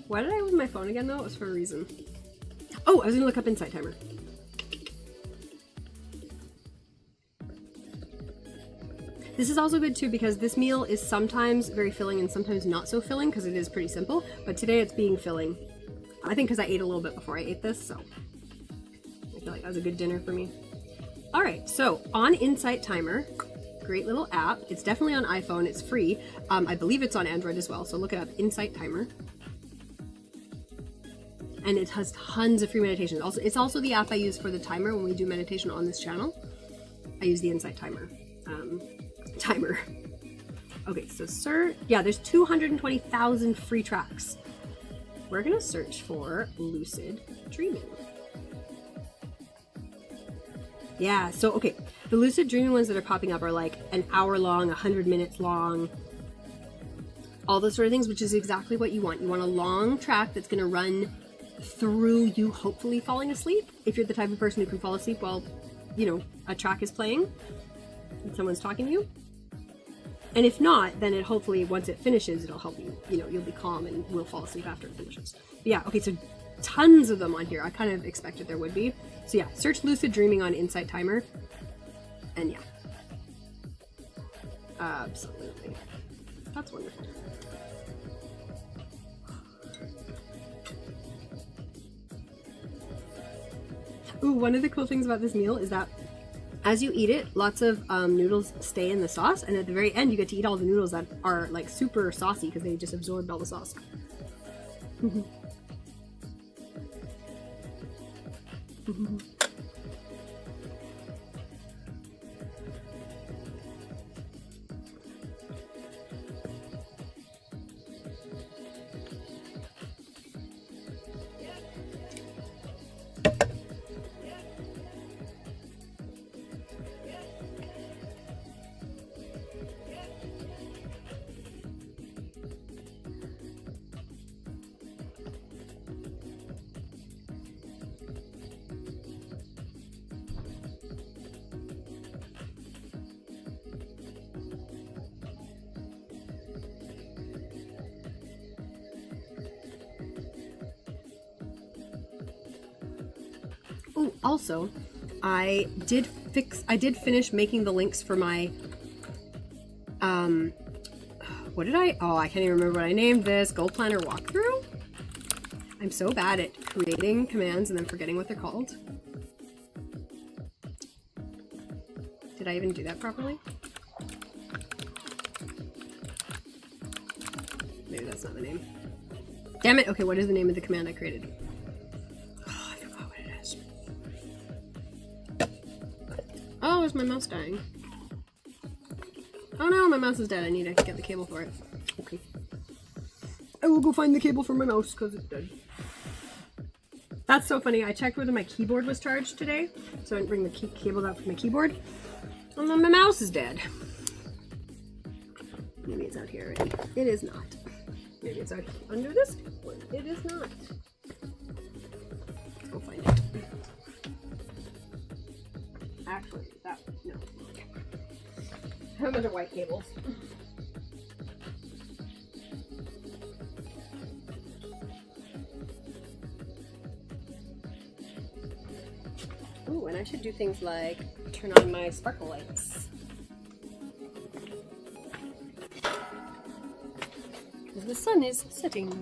Why did I open my phone again though? It was for a reason. Oh, I was gonna look up Insight Timer. This is also good too, because this meal is sometimes very filling and sometimes not so filling, because it is pretty simple, but today it's being filling. I think because I ate a little bit before I ate this, so I feel like that was a good dinner for me. All right, so on Insight Timer, great little app. It's definitely on iPhone, it's free. I believe it's on Android as well, so look it up, Insight Timer. And it has tons of free meditations. Also, it's also the app I use for the timer when we do meditation on this channel. I use the Insight Timer. Okay, so yeah, there's 220,000 free tracks. We're gonna search for lucid dreaming. Yeah, so okay, the lucid dreaming ones that are popping up are like an hour long, 100 minutes long, all those sort of things, which is exactly what you want. You want a long track that's gonna run through you hopefully falling asleep. If you're the type of person who can fall asleep while, you know, a track is playing and someone's talking to you. And if not, then it hopefully, once it finishes, it'll help you, you know, you'll be calm and will fall asleep after it finishes. But yeah, okay, so tons of them on here. I kind of expected there would be. So yeah, search lucid dreaming on Insight Timer. And yeah. Absolutely. That's wonderful. Ooh, one of the cool things about this meal is that as you eat it, lots of noodles stay in the sauce, and at the very end you get to eat all the noodles that are like super saucy because they just absorbed all the sauce. Oh, also, I did finish making the links for my, what did I can't even remember what I named this, Goal Planner walkthrough? I'm so bad at creating commands and then forgetting what they're called. Did I even do that properly? Maybe that's not the name. Damn it! Okay, what is the name of the command I created? Oh, I forgot what it is. Oh, is my mouse dying? Oh no, my mouse is dead. I need to get the cable for it. Okay. I will go find the cable for my mouse because it's dead. That's so funny. I checked whether my keyboard was charged today, so I didn't bring the cable out for my keyboard. And then my mouse is dead. Maybe it's out here already. It is not. Maybe it's out under this one. It is not. Let's go find it. Actually, that, no. I have a bunch of white cables. Ooh, and I should do things like turn on my sparkle lights. Because the sun is setting.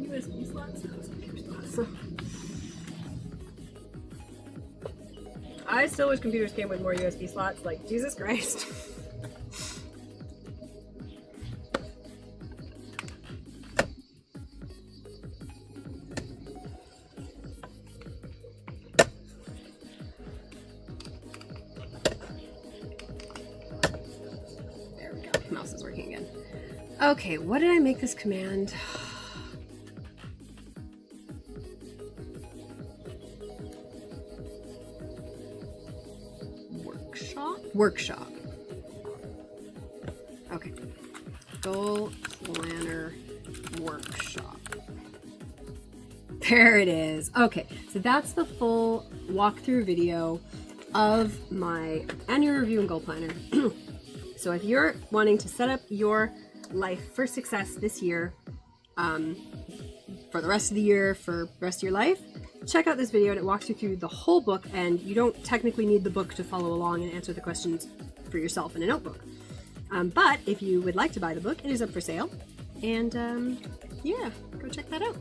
USB slots. I still wish computers came with more USB slots, like Jesus Christ. There we go, mouse is working again. Okay, what did I make this command? Workshop. Okay. Goal Planner Workshop. There it is. Okay, so that's the full walkthrough video of my annual review and goal planner. So if you're wanting to set up your life for success this year, for the rest of the year, for the rest of your life, check out this video and it walks you through the whole book, and you don't technically need the book to follow along and answer the questions for yourself in a notebook. But if you would like to buy the book, it is up for sale. And yeah, go check that out.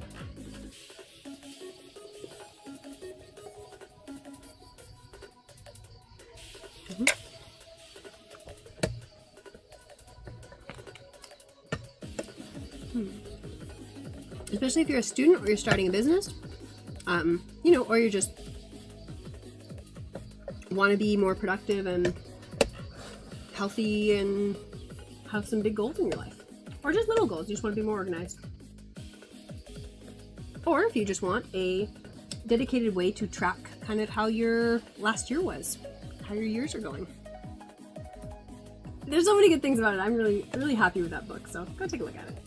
Especially if you're a student or you're starting a business, you know, or you just want to be more productive and healthy and have some big goals in your life. Or just little goals, you just want to be more organized. Or if you just want a dedicated way to track kind of how your last year was, how your years are going. There's so many good things about it. I'm really, really happy with that book, so go take a look at it.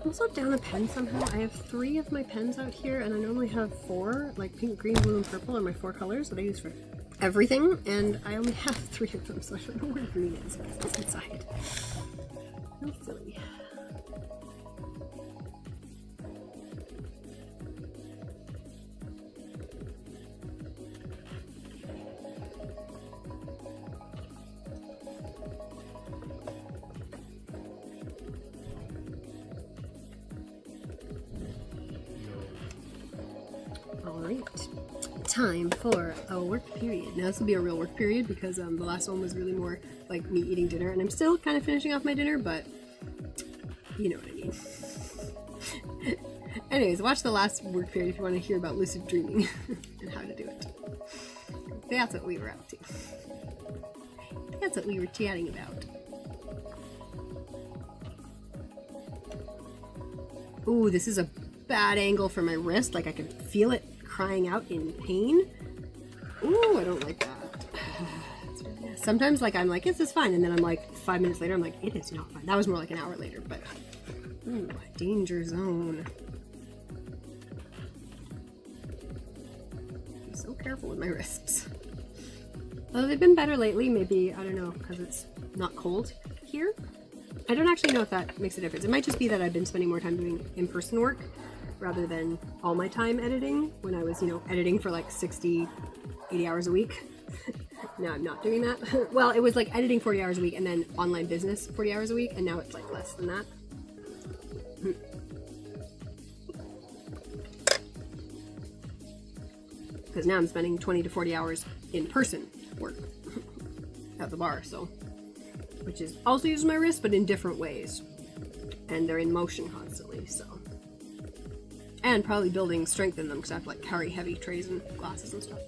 also down a pen somehow. I have 3 of my pens out here, and I normally have 4, like pink, green, blue, and purple are my 4 colors that I use for everything, and I only have 3 of them, so I don't know where green is. It's inside. How silly. Alright, time for a work period. Now this will be a real work period because the last one was really more like me eating dinner, and I'm still kind of finishing off my dinner, but you know what I mean. Anyways, watch the last work period if you want to hear about lucid dreaming and how to do it. That's what we were up to. That's what we were chatting about. Ooh, this is a bad angle for my wrist. Like I can feel it crying out in pain. Ooh, I don't like that. Sometimes like I'm like, is this fine? And then I'm like 5 minutes later, I'm like, it is not fine. That was more like an hour later, but ooh, danger zone. Be so careful with my wrists. Although they've been better lately, maybe, I don't know, because it's not cold here. I don't actually know if that makes a difference. It might just be that I've been spending more time doing in-person work rather than all my time editing when I was, you know, editing for like 60, 80 hours a week. Now I'm not doing that. Well, it was like editing 40 hours a week and then online business 40 hours a week, and now it's like less than that. Because now I'm spending 20 to 40 hours in person work at the bar, so, which is also uses my wrist, but in different ways, and they're in motion constantly, so, and probably building strength in them because I have to like carry heavy trays and glasses and stuff.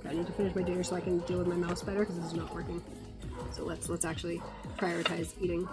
I need to finish my dinner so I can deal with my mouse better because this is not working. So let's actually prioritize eating.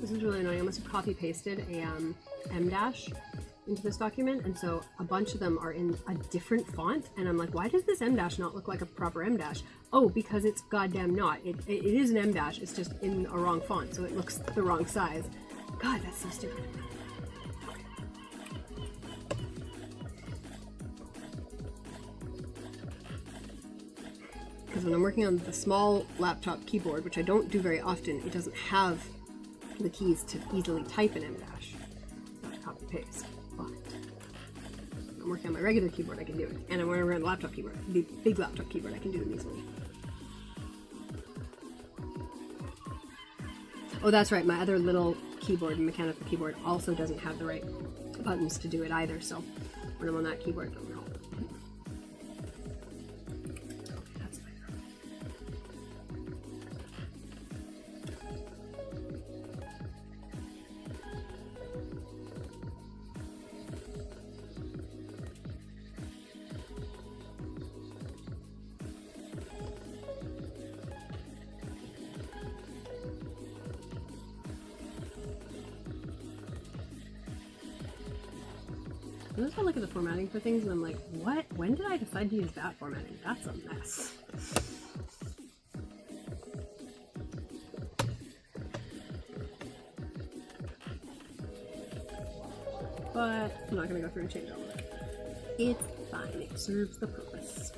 This is really annoying. I must have copy pasted a M- into this document, and so a bunch of them are in a different font, and I'm like, why does this M- not look like a proper M-? Oh, because it's goddamn not. It is an M-, it's just in a wrong font, so it looks the wrong size. God, that's so stupid. Because when I'm working on the small laptop keyboard, which I don't do very often, it doesn't have the keys to easily type in M-dash. Copy paste. But I'm working on my regular keyboard, I can do it. And I'm wearing a laptop keyboard, the big laptop keyboard, I can do it easily. Oh, that's right, my other little keyboard, mechanical keyboard, also doesn't have the right buttons to do it either, so when I'm on that keyboard, it doesn't help. That's better. Sometimes I look at the formatting for things and I'm like, what? When did I decide to use that formatting? That's a mess. But I'm not going to go through and change all of it. It's fine. It serves the purpose.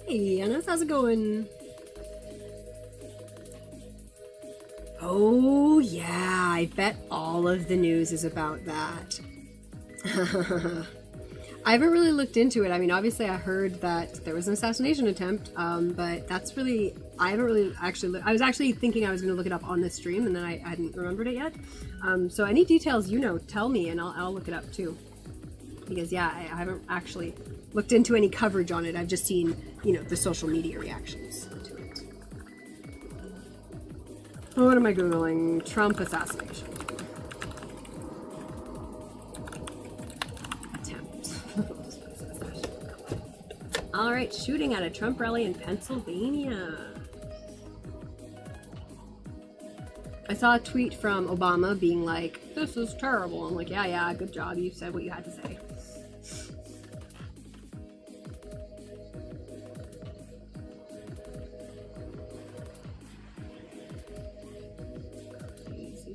Hey, Anna, how's it going? Oh, yeah, I bet all of the news is about that. I haven't really looked into it. I mean, obviously I heard that there was an assassination attempt, but that's really, I haven't really actually, I was actually thinking I was going to look it up on this stream, and then I hadn't remembered it yet. So any details you know, tell me, and I'll look it up too. Because yeah, I haven't actually looked into any coverage on it. I've just seen, you know, the social media reactions to it. What am I Googling? Trump assassination. Attempt. All right, shooting at a Trump rally in Pennsylvania. I saw a tweet from Obama being like, this is terrible. I'm like, yeah, good job. You said what you had to say.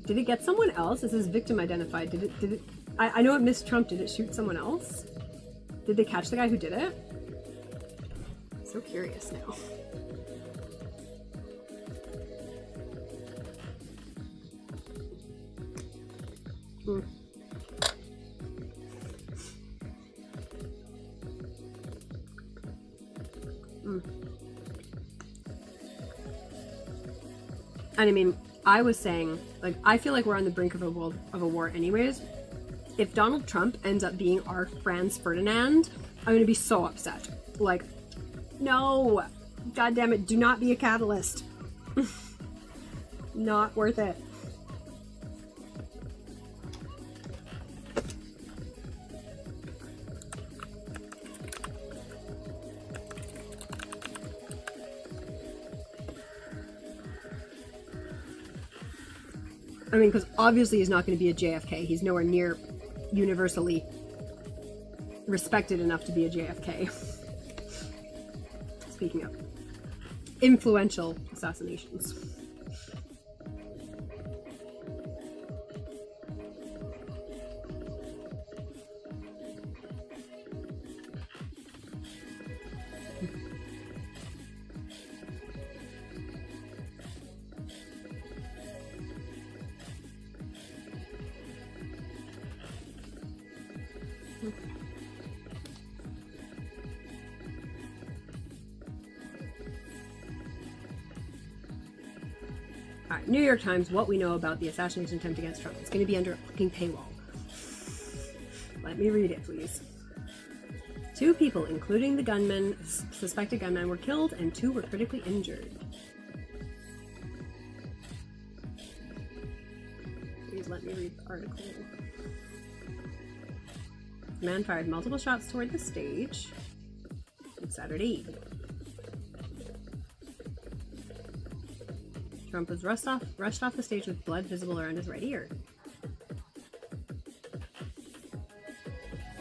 Did it get someone else? This is victim identified. Did it, I know it missed Trump. Did it shoot someone else? Did they catch the guy who did it? I'm so curious now. And I mean, I was saying, like, I feel like we're on the brink of a war anyways. If Donald Trump ends up being our Franz Ferdinand, I'm gonna be so upset. Like, no, God damn it, do not be a catalyst. Not worth it. I mean, because obviously he's not going to be a JFK. He's nowhere near universally respected enough to be a JFK. Speaking of influential assassinations. Alright, New York Times, what we know about the assassination attempt against Trump. It's going to be under a fucking paywall. Let me read it, please. 2 people, including the gunman, suspected gunman, were killed and 2 were critically injured. Please let me read the article. The man fired multiple shots toward the stage on Saturday evening. Trump was rushed off the stage with blood visible around his right ear.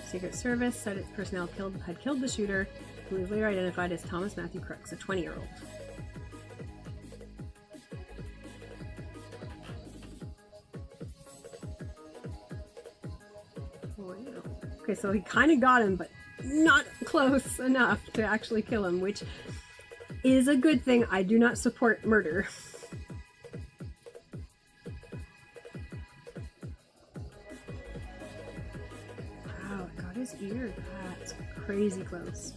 Secret Service said its personnel had killed the shooter, who was later identified as Thomas Matthew Crooks, a 20-year-old. Wow. Okay, so he kind of got him, but not close enough to actually kill him, which is a good thing. I do not support murder. His ear, that's crazy close.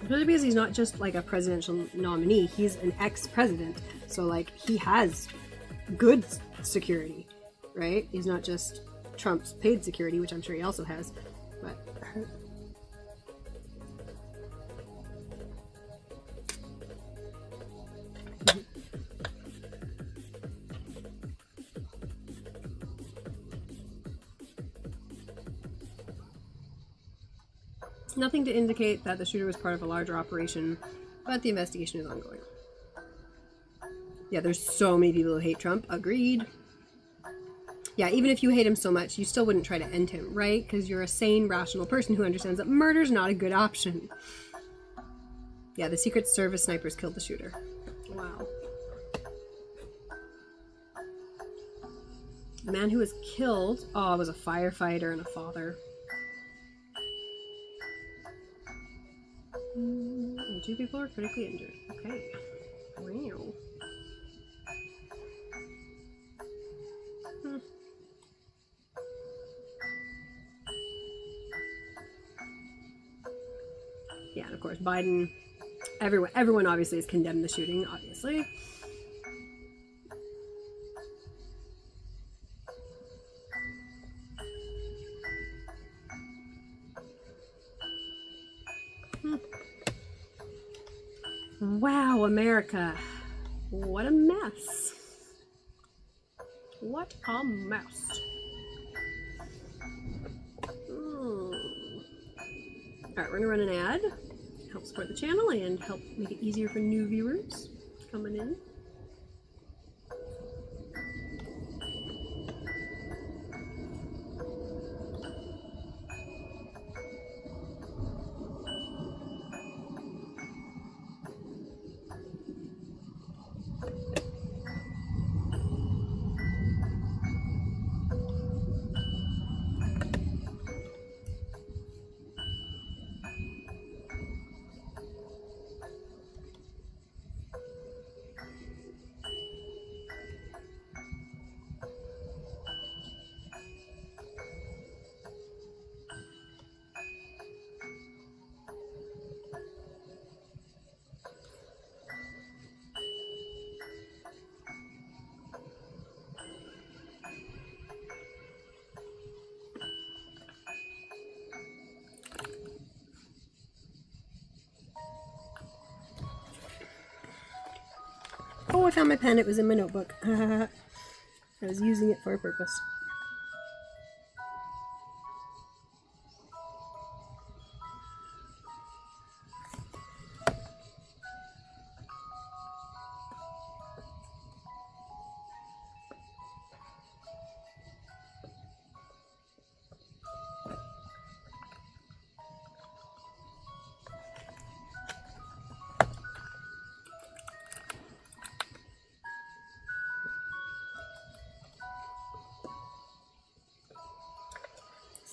Especially because he's not just like a presidential nominee, he's an ex-president, so like he has good security, right? He's not just Trump's paid security, which I'm sure he also has, but nothing to indicate that the shooter was part of a larger operation, but the investigation is ongoing. Yeah, there's so many people who hate Trump. Agreed. Yeah, even if you hate him so much, you still wouldn't try to end him, right? Because you're a sane, rational person who understands that murder's not a good option. Yeah, the Secret Service snipers killed the shooter. Wow. The man who was killed, was a firefighter and a father. And 2 people are critically injured. Okay. Wow. Yeah, and of course, Biden, everyone obviously has condemned the shooting, obviously. Wow, America. What a mess. What a mess. Alright, we're gonna run an ad. Help support the channel and help make it easier for new viewers coming in. Oh, I found my pen. It was in my notebook. I was using it for a purpose.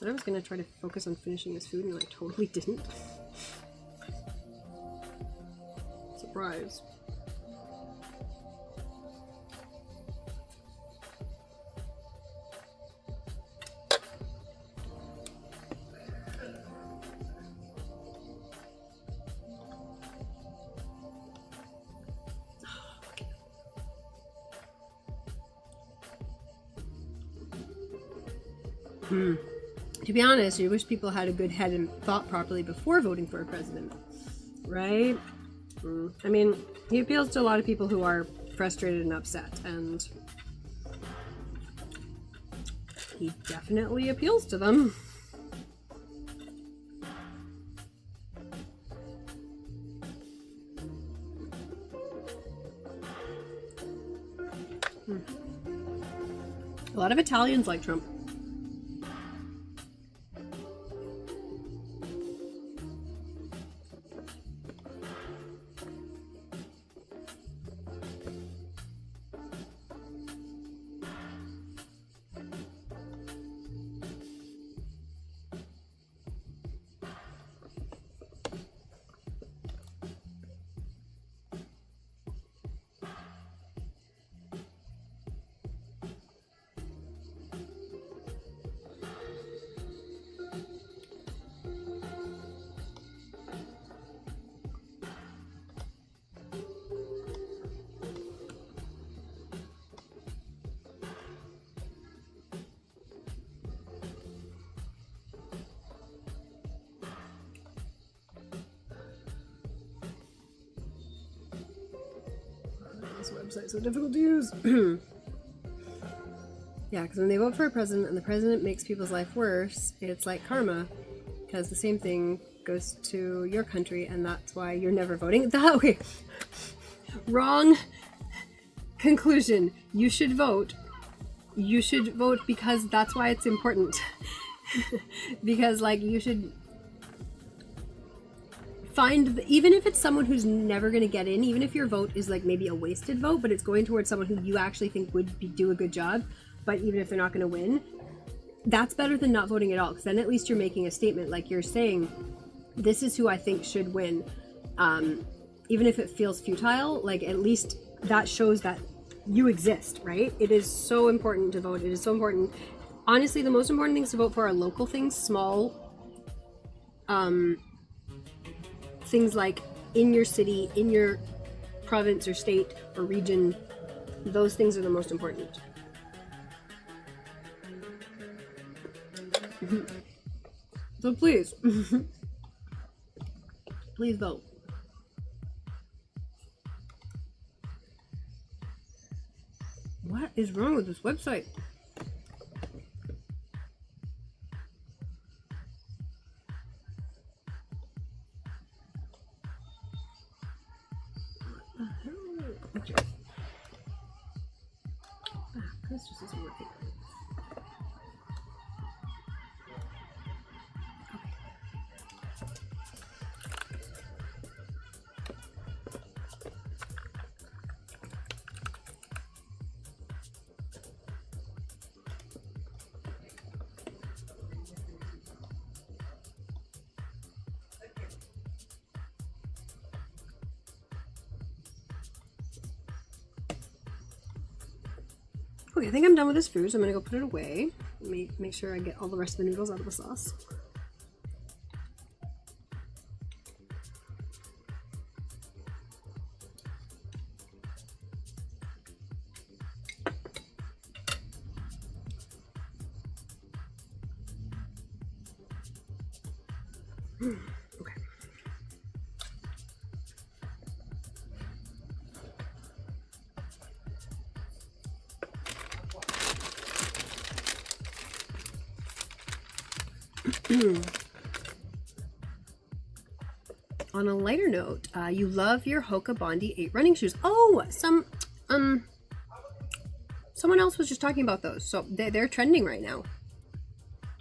said I was gonna try to focus on finishing this food and I totally didn't. Surprise. To be honest, you wish people had a good head and thought properly before voting for a president, right? I mean, he appeals to a lot of people who are frustrated and upset, and he definitely appeals to them. A lot of Italians like Trump. This website's so difficult to use. Yeah, because when they vote for a president and the president makes people's life worse, it's like karma, because the same thing goes to your country, and that's why you're never voting. Okay, wrong conclusion. You should vote. You should vote because that's why it's important. Because, like, you should find, even if it's someone who's never going to get in, even if your vote is like maybe a wasted vote, but it's going towards someone who you actually think would do a good job, but even if they're not going to win, that's better than not voting at all, because then at least you're making a statement, like you're saying, this is who I think should win. Even if it feels futile, like at least that shows that you exist, right? It is so important to vote. It is so important. Honestly, the most important things to vote for are local things, small things like in your city, in your province or state or region. Those things are the most important. So please, please vote. What is wrong with this website? Okay. This just isn't working. Okay, I think I'm done with this food, so I'm gonna go put it away. Make sure I get all the rest of the noodles out of the sauce. Okay. On a lighter note, you love your Hoka Bondi 8 running shoes. Oh, someone else was just talking about those. So they're trending right now.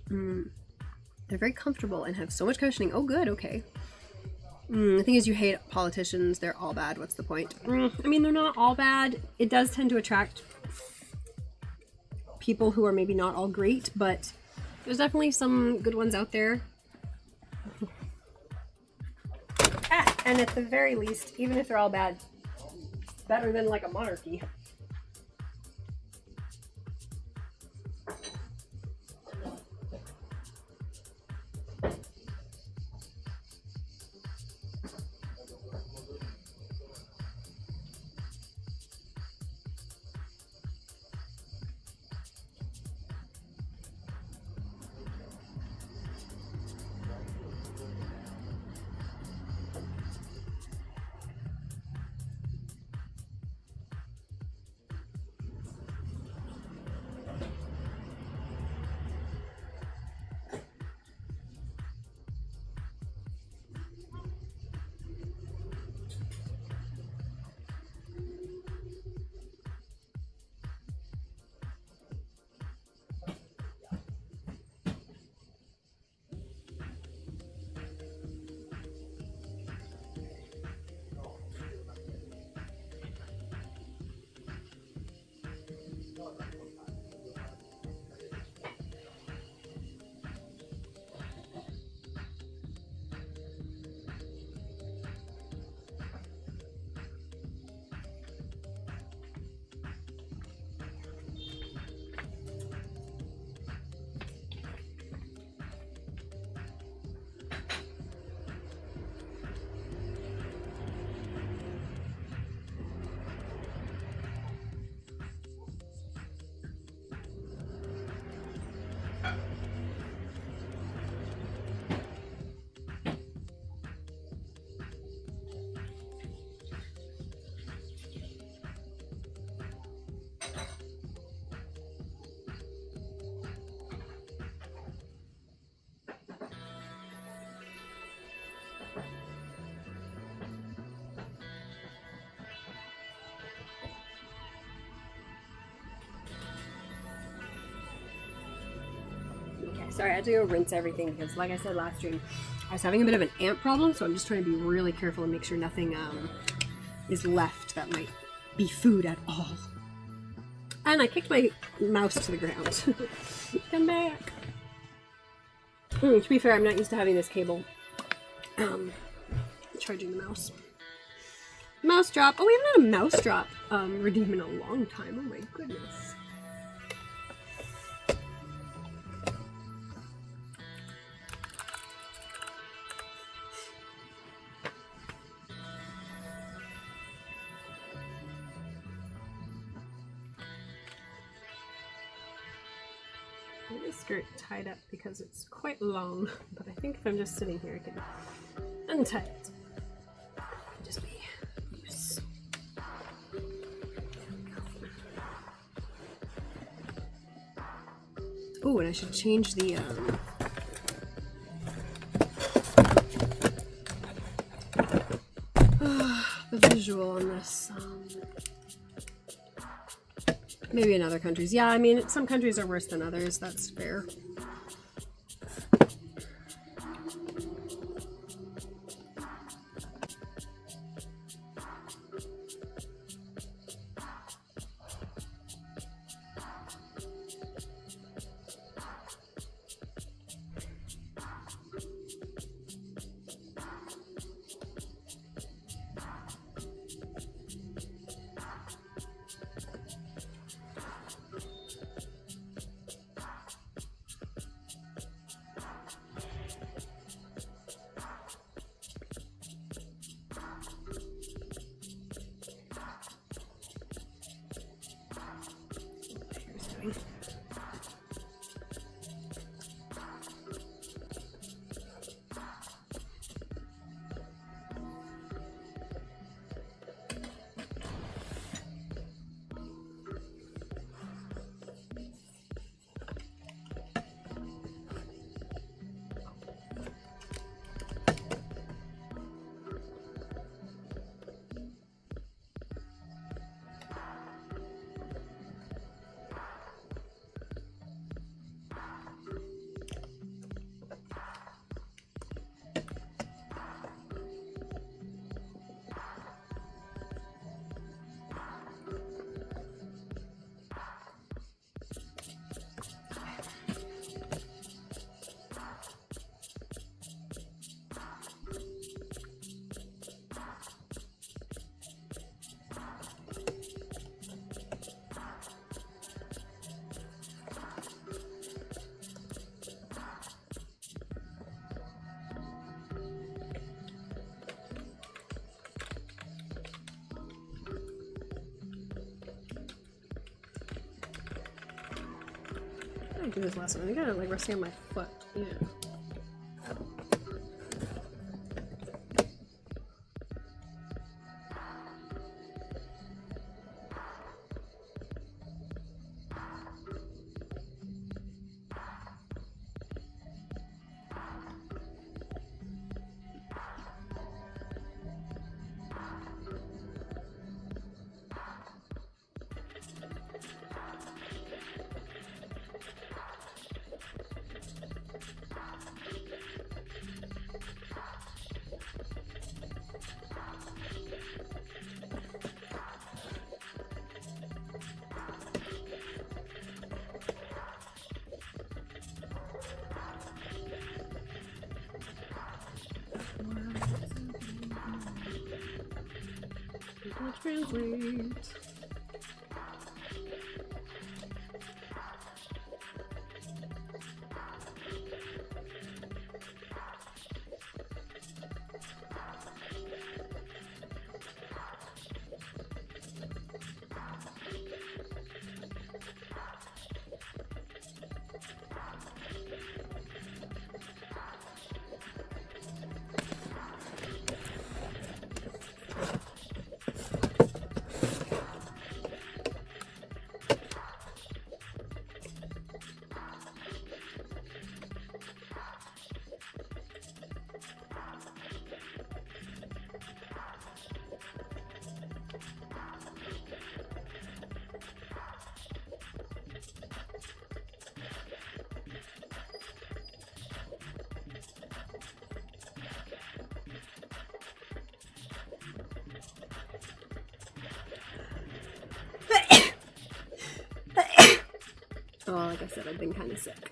They're very comfortable and have so much cushioning. Oh, good. Okay. The thing is, you hate politicians. They're all bad. What's the point? I mean, they're not all bad. It does tend to attract people who are maybe not all great, but There's definitely some good ones out there. And at the very least, even if they're all bad, it's better than like a monarchy. Sorry, I had to go rinse everything because, like I said last stream, I was having a bit of an ant problem, so I'm just trying to be really careful and make sure nothing is left that might be food at all. And I kicked my mouse to the ground. Come back! To be fair, I'm not used to having this cable charging the mouse. Mouse drop! Oh, we haven't had a mouse drop redeem in a long time. Oh my goodness. This skirt tied up because it's quite long, but I think if I'm just sitting here I can untie it. Just be loose. Oh, and I should change the visual on this. Maybe in other countries. Yeah, I mean, some countries are worse than others. That's fair. do this last one. I got it like resting on my foot. Yeah. Translate. Oh, like I said, I've been kind of sick.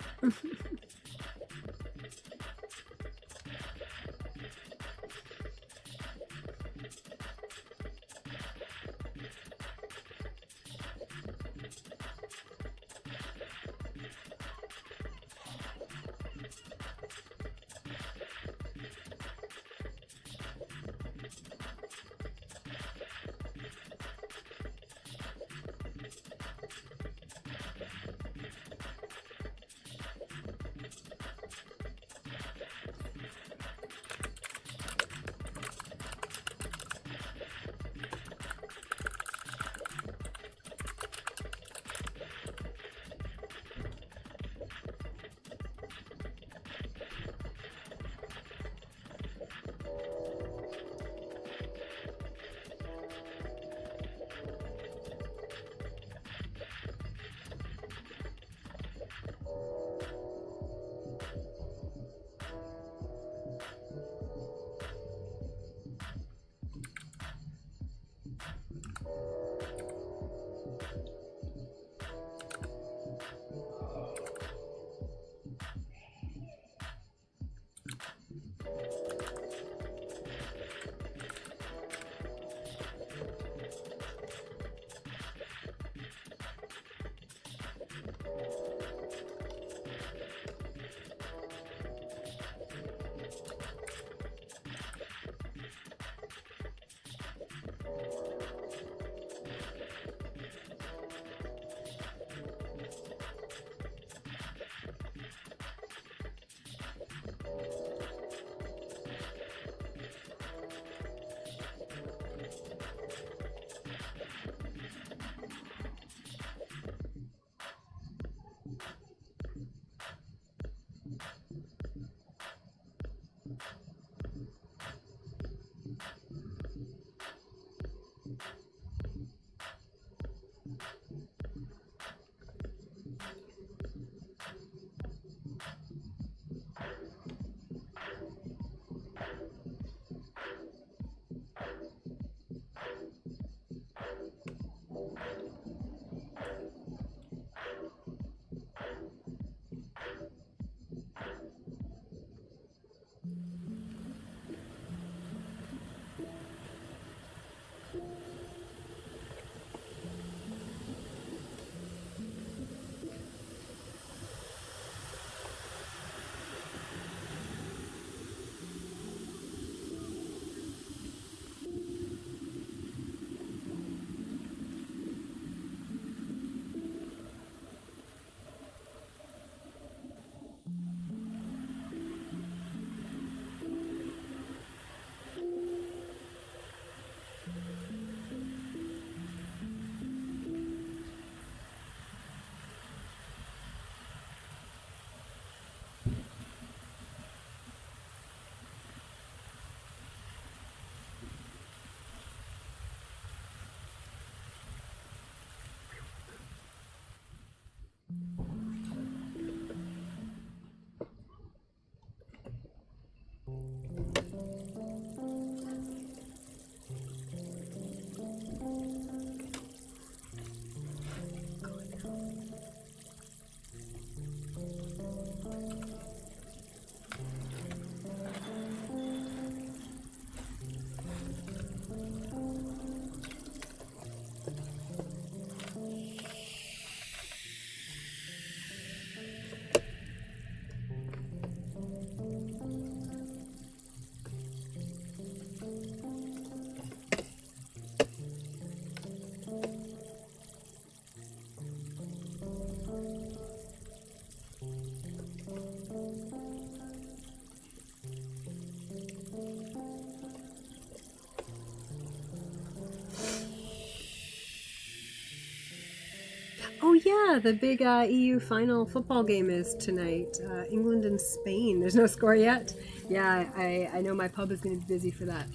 Oh yeah, the big EU final football game is tonight. England and Spain. There's no score yet. Yeah, I know my pub is going to be busy for that.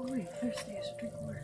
Wait, thirsty. I should drink more.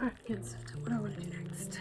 Alright, good. So what do I want to do next?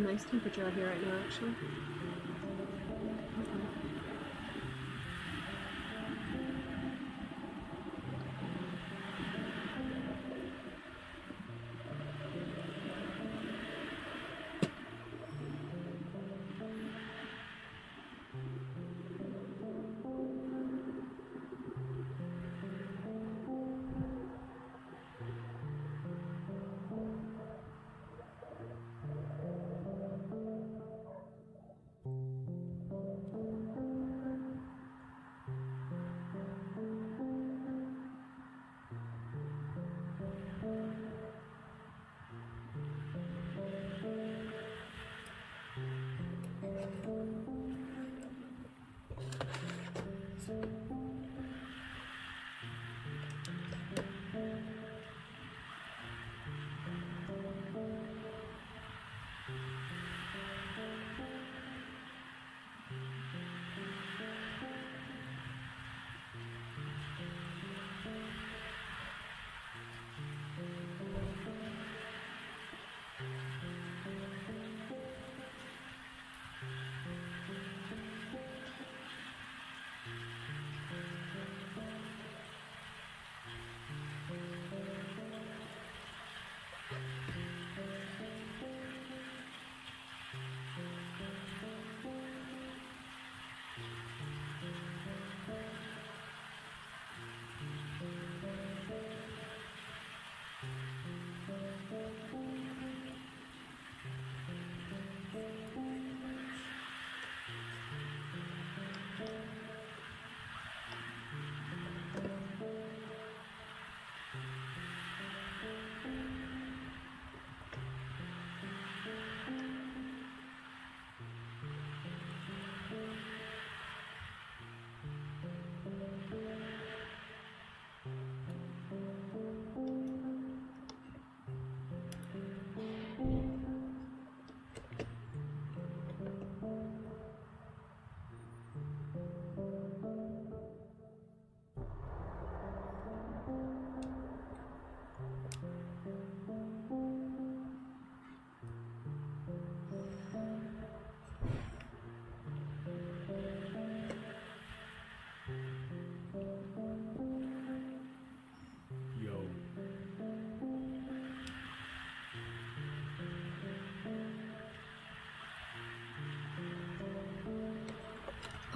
nice temperature out here right now, actually.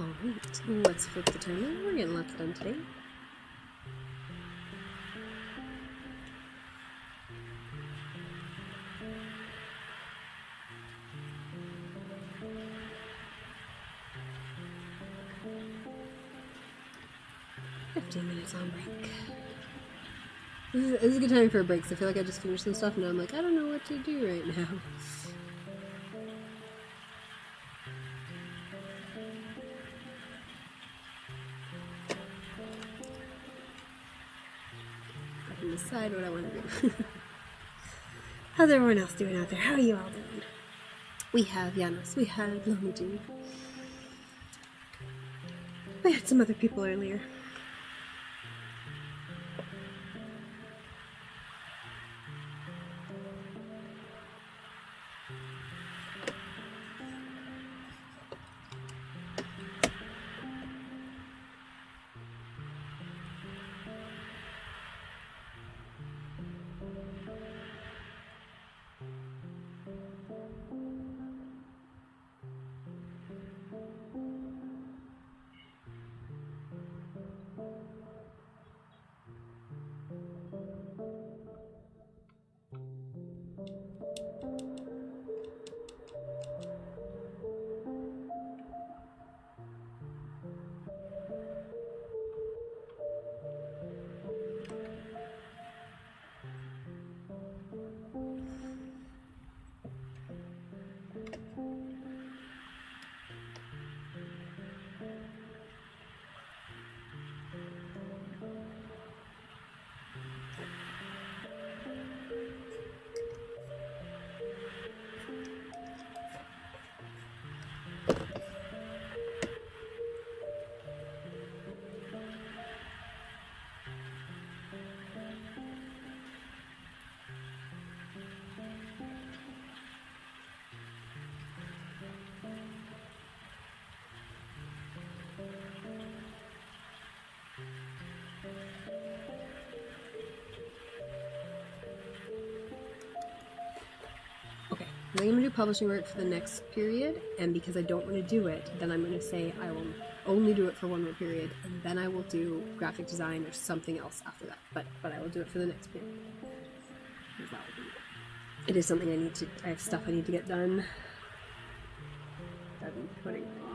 Alright, let's flip the timer. We're getting lots done today. $15 on break. This is a good time for a break, so I feel like I just finished some stuff and now I'm like, I don't know what to do right now. I can decide what I want to do. How's everyone else doing out there? How are you all doing? We have Janos, we had Lomidi. I had some other people earlier. I'm going to do publishing work for the next period, and because I don't want to do it, then I'm going to say I will only do it for one more period, and then I will do graphic design or something else after that. But I will do it for the next period. It is something I have stuff I need to get done. I've been putting off.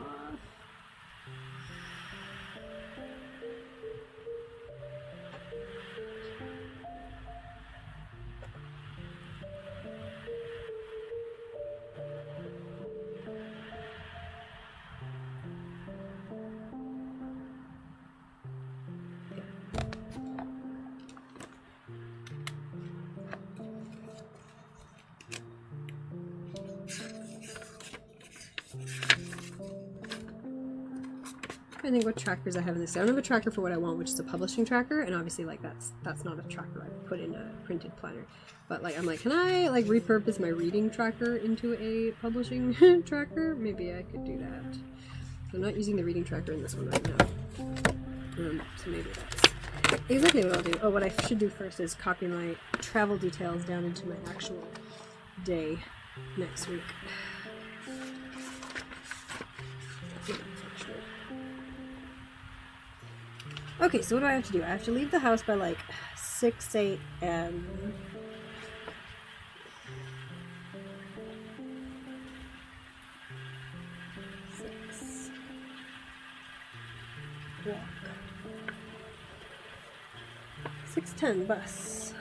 I think what trackers I have in this. I don't have a tracker for what I want, which is a publishing tracker, and obviously like that's not a tracker I put in a printed planner. But like I'm like, can I like repurpose my reading tracker into a publishing tracker? Maybe I could do that. I'm not using the reading tracker in this one right now. So maybe that's exactly what I'll do. Oh, what I should do first is copy my travel details down into my actual day next week. Okay, so what do I have to do? I have to leave the house by like 6 a.m. Walk. 6:10 bus.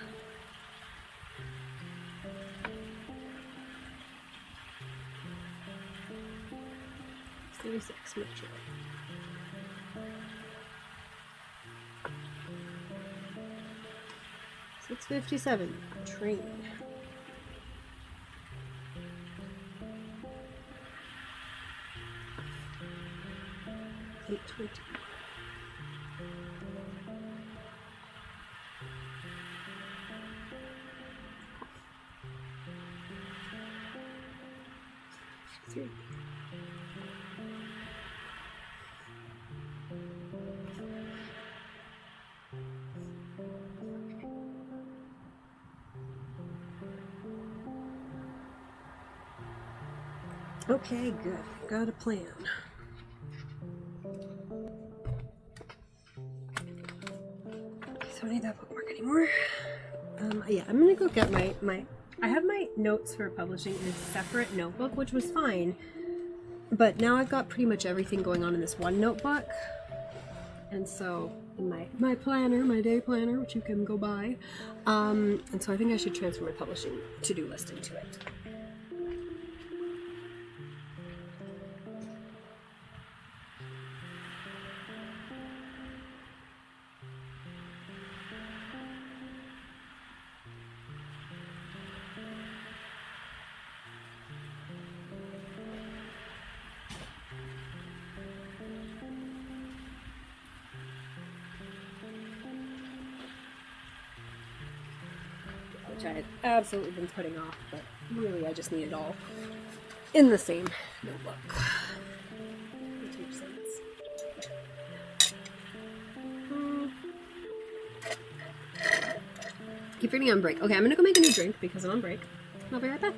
$36 metro. 6:57 train. 8:20. Three. Okay, good. Got a plan. So I don't need that bookmark anymore. Yeah, I'm gonna go get my I have my notes for publishing in a separate notebook, which was fine. But now I've got pretty much everything going on in this one notebook. And so in my planner, my day planner, which you can go buy. And so I think I should transfer my publishing to-do list into it. Which I had absolutely been putting off, but really I just need it all in the same notebook. Which makes sense. Keep reading on break. Okay, I'm gonna go make a new drink because I'm on break. I'll be right back.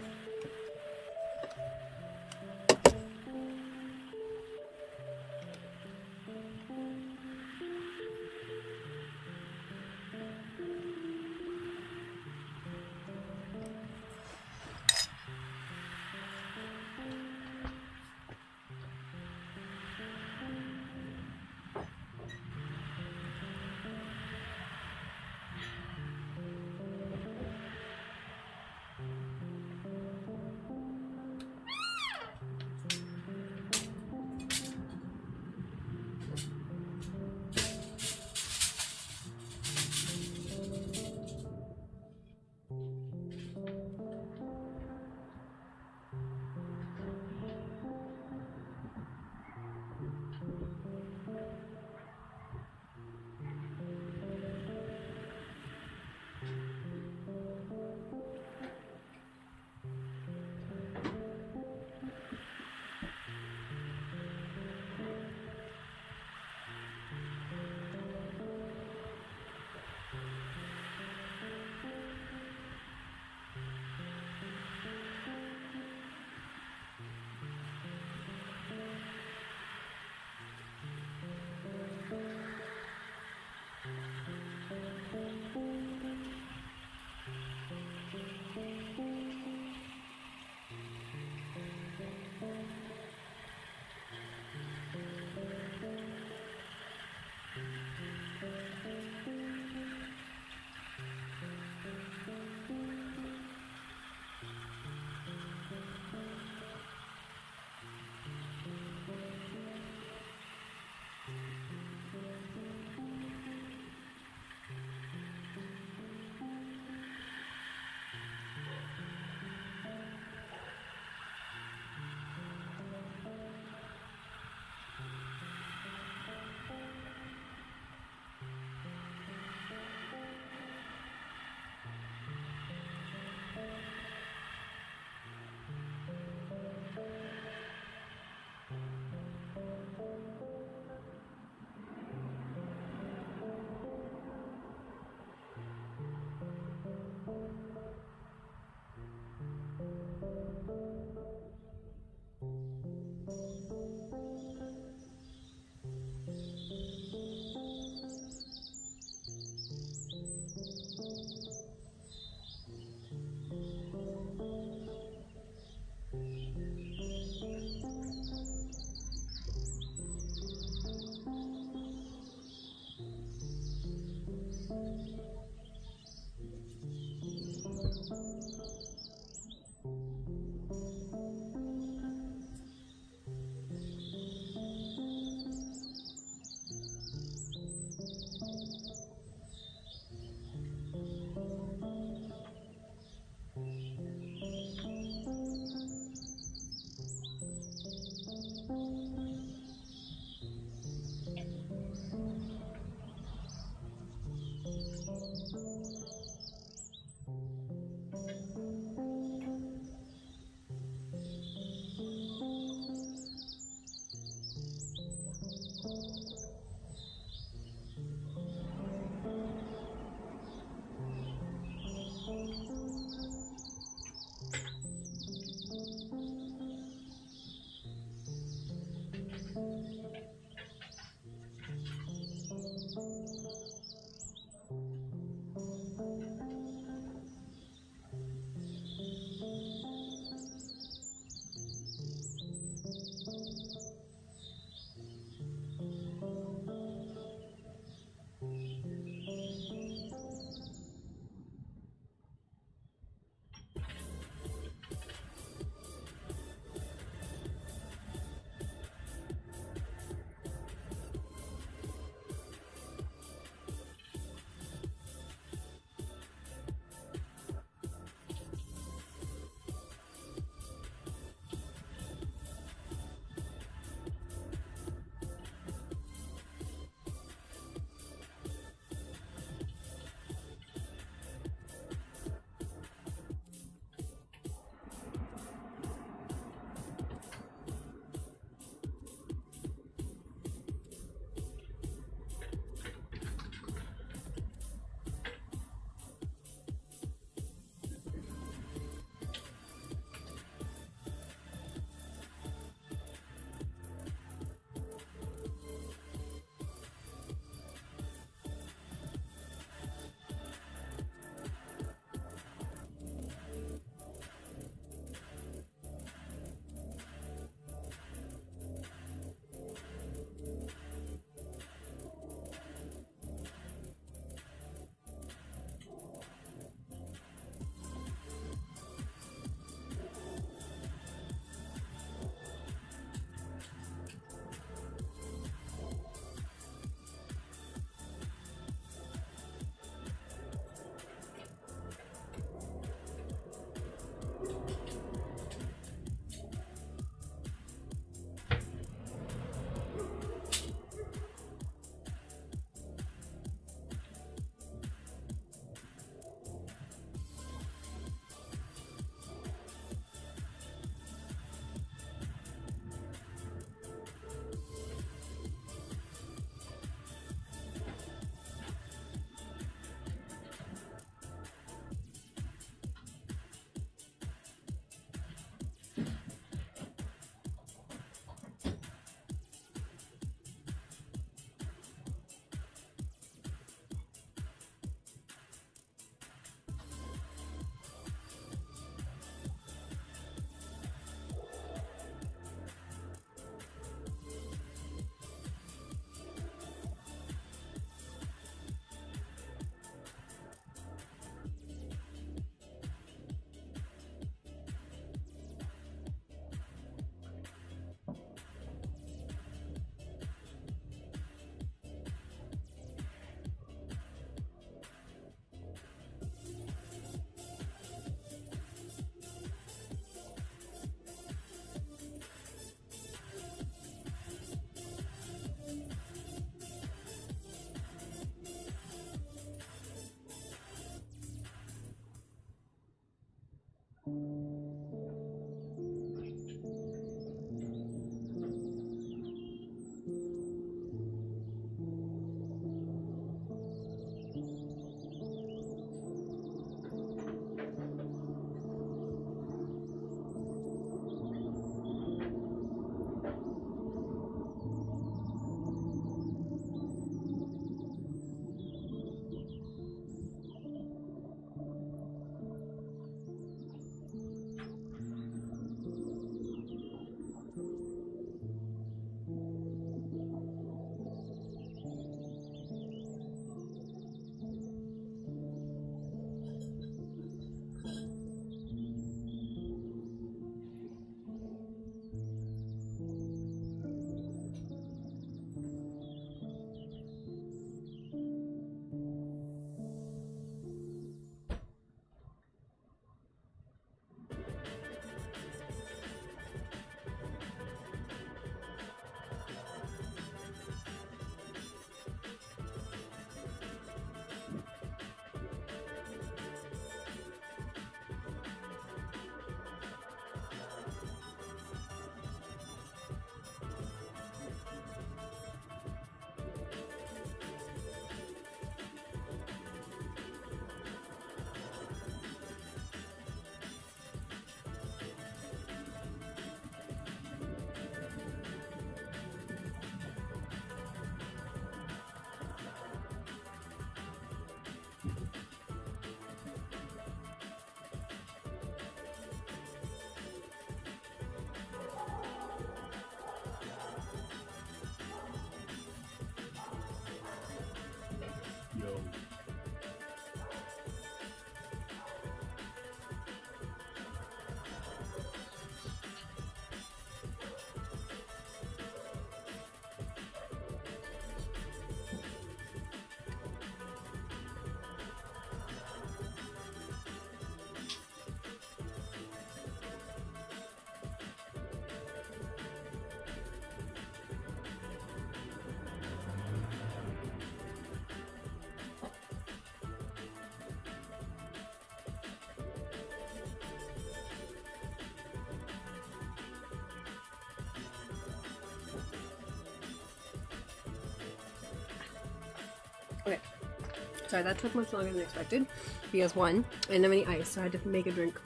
Sorry, that took much longer than expected because one, I didn't have any ice, so I had to make a drink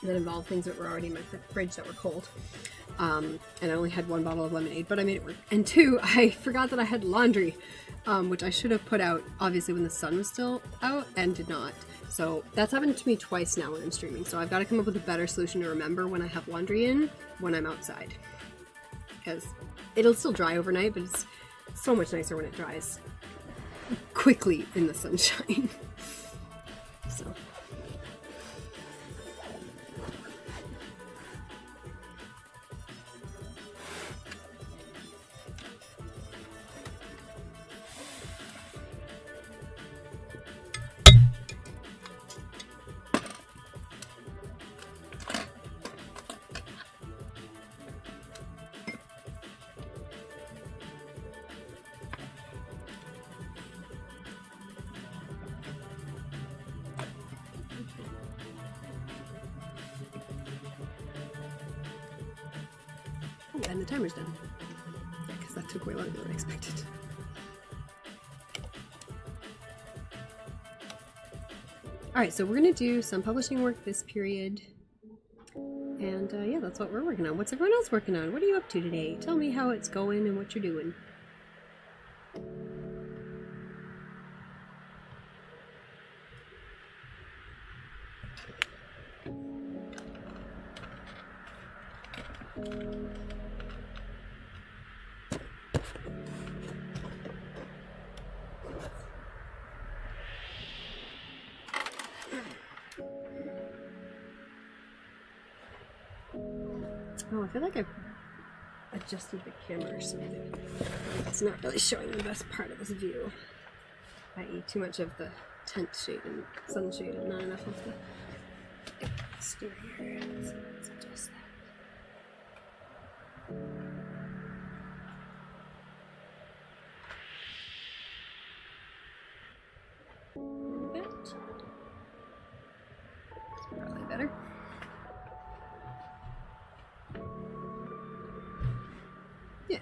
that involved things that were already in my fridge that were cold. And I only had one bottle of lemonade, but I made it work. And two, I forgot that I had laundry, which I should have put out obviously when the sun was still out and did not. So that's happened to me twice now when I'm streaming. So I've got to come up with a better solution to remember when I have laundry in when I'm outside. Because it'll still dry overnight, but it's so much nicer when it dries quickly in the sunshine. So. And the timer's done. Yeah, because that took way longer than I expected. Alright, so we're going to do some publishing work this period. And yeah, that's what we're working on. What's everyone else working on? What are you up to today? Tell me how it's going and what you're doing. Oh, I feel like I've adjusted the camera or something. It's not really showing the best part of this view. I.e. too much of the tent shade and sun shade and not enough of the exterior. So let's adjust that. A bit. Probably better. Yeah.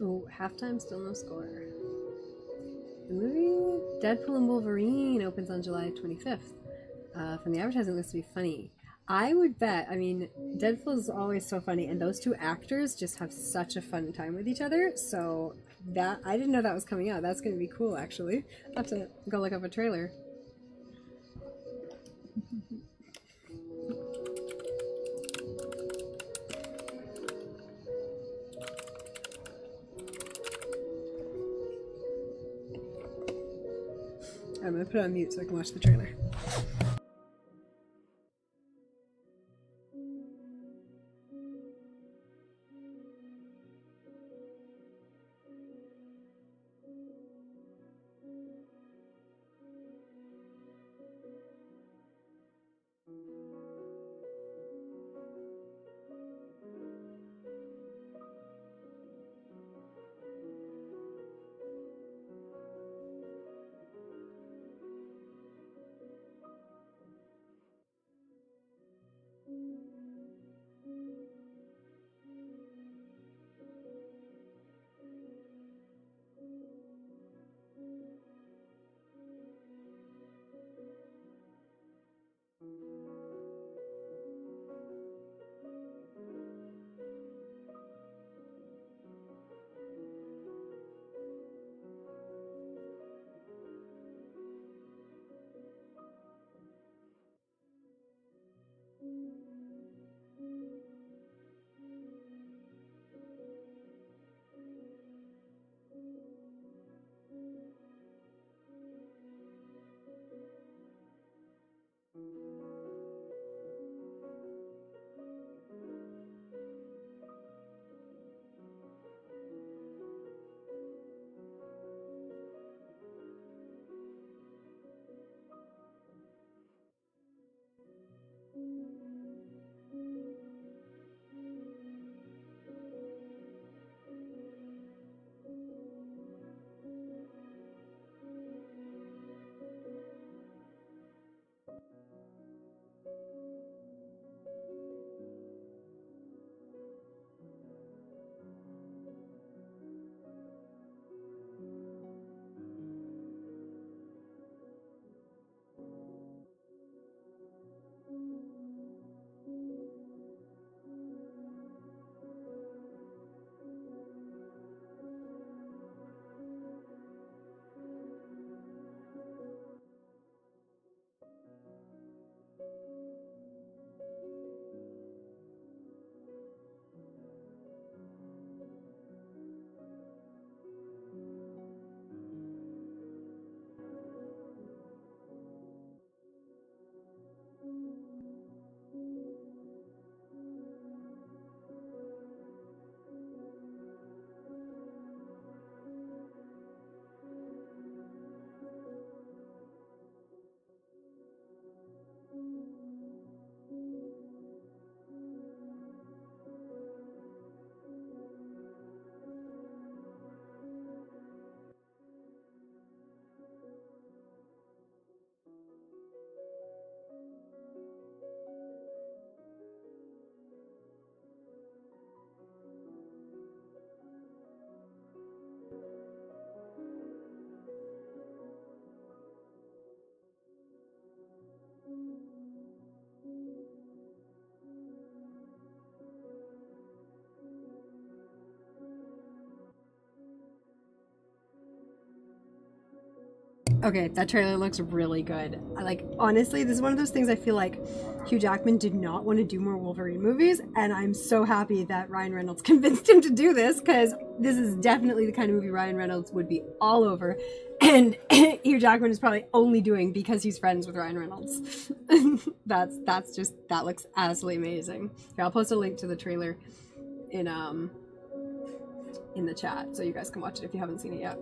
Oh, halftime, still no score. The movie Deadpool and Wolverine opens on July 25th. From the advertising, it looks to be funny. I would bet, I mean, Deadpool is always so funny, and those two actors just have such a fun time with each other, so that, I didn't know that was coming out. That's going to be cool, actually. I'll have to go look up a trailer. I'm going to put it on mute so I can watch the trailer. Okay, that trailer looks really good. Honestly, this is one of those things I feel like Hugh Jackman did not want to do more Wolverine movies, and I'm so happy that Ryan Reynolds convinced him to do this, because this is definitely the kind of movie Ryan Reynolds would be all over, and Hugh Jackman is probably only doing because he's friends with Ryan Reynolds. That looks absolutely amazing. Here, I'll post a link to the trailer in the chat so you guys can watch it if you haven't seen it yet.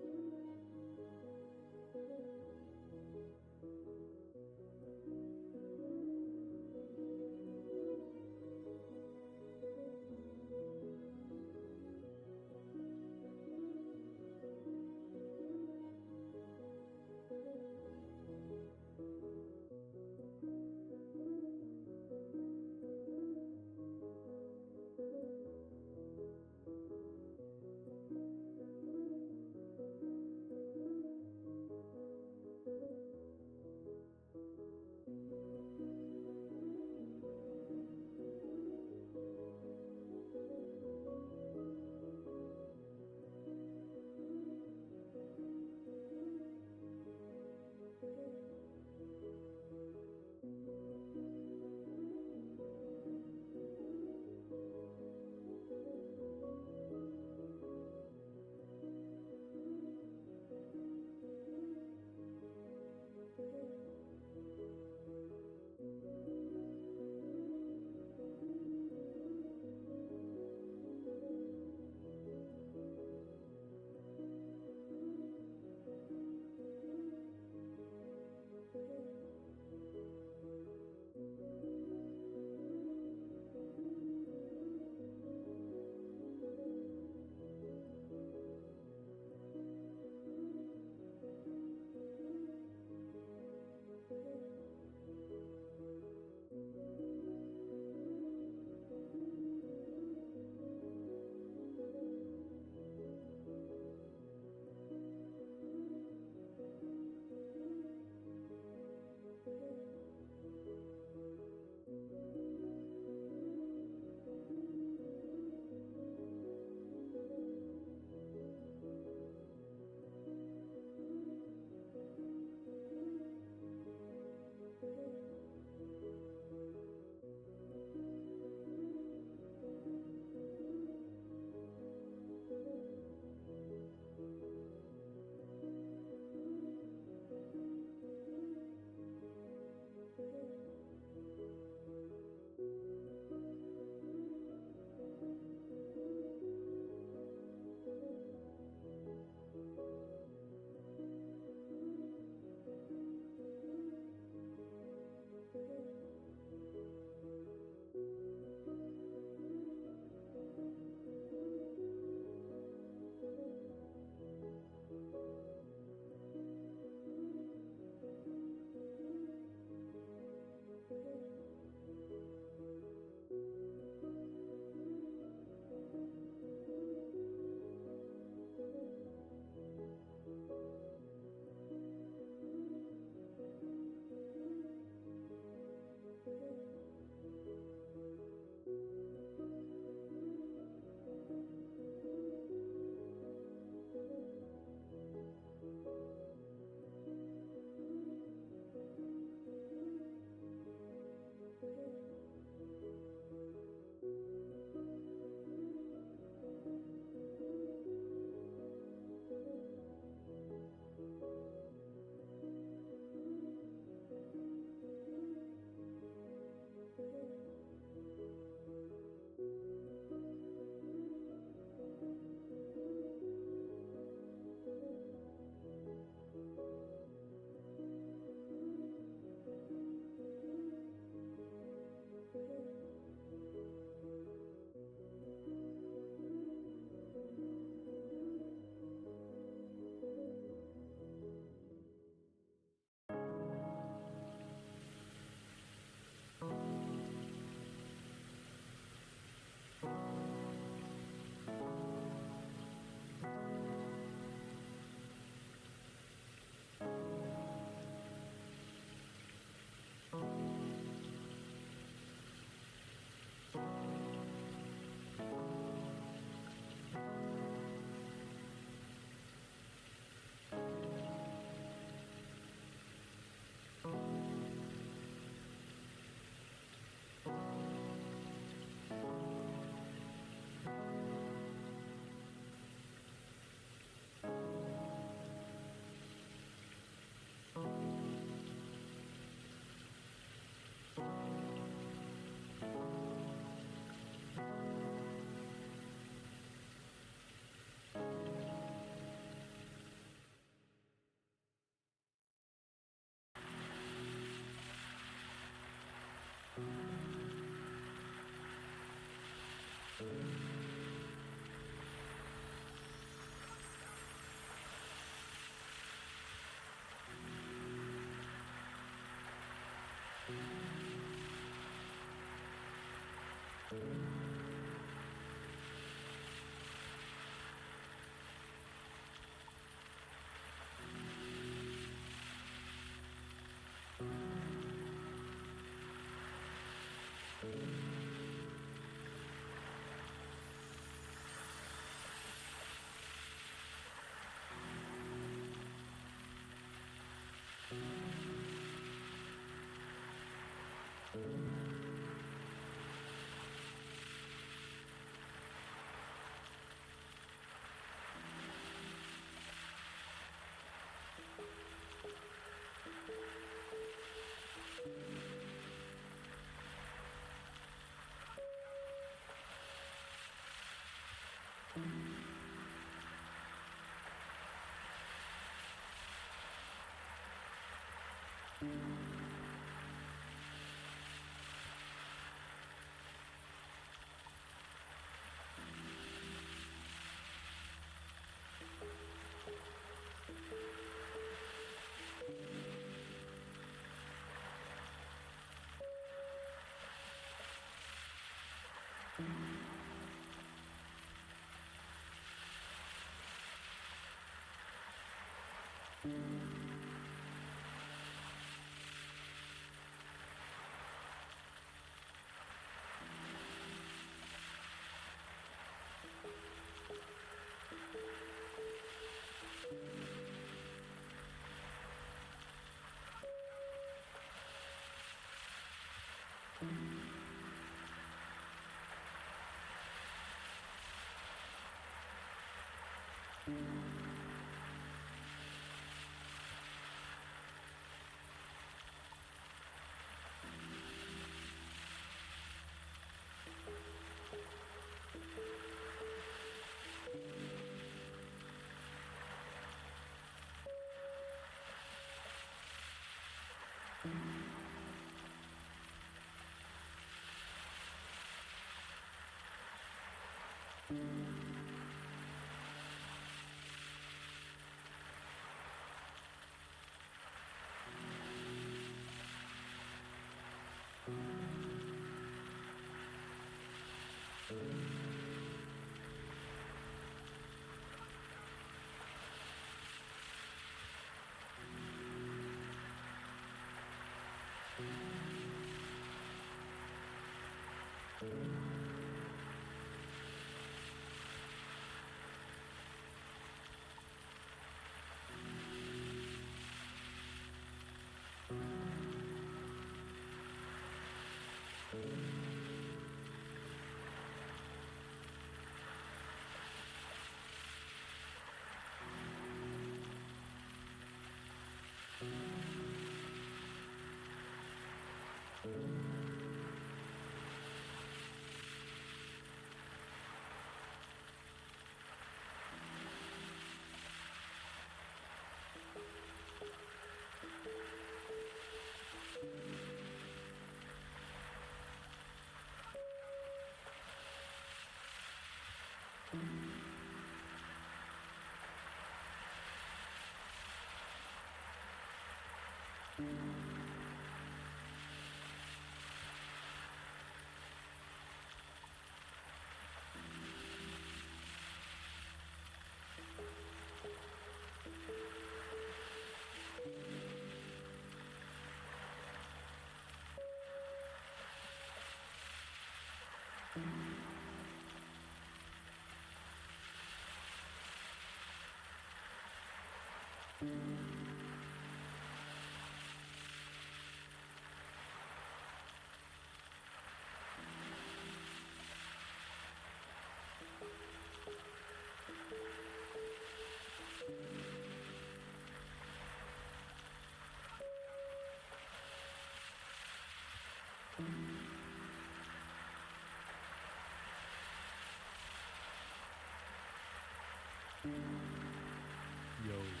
Yo.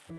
Yo.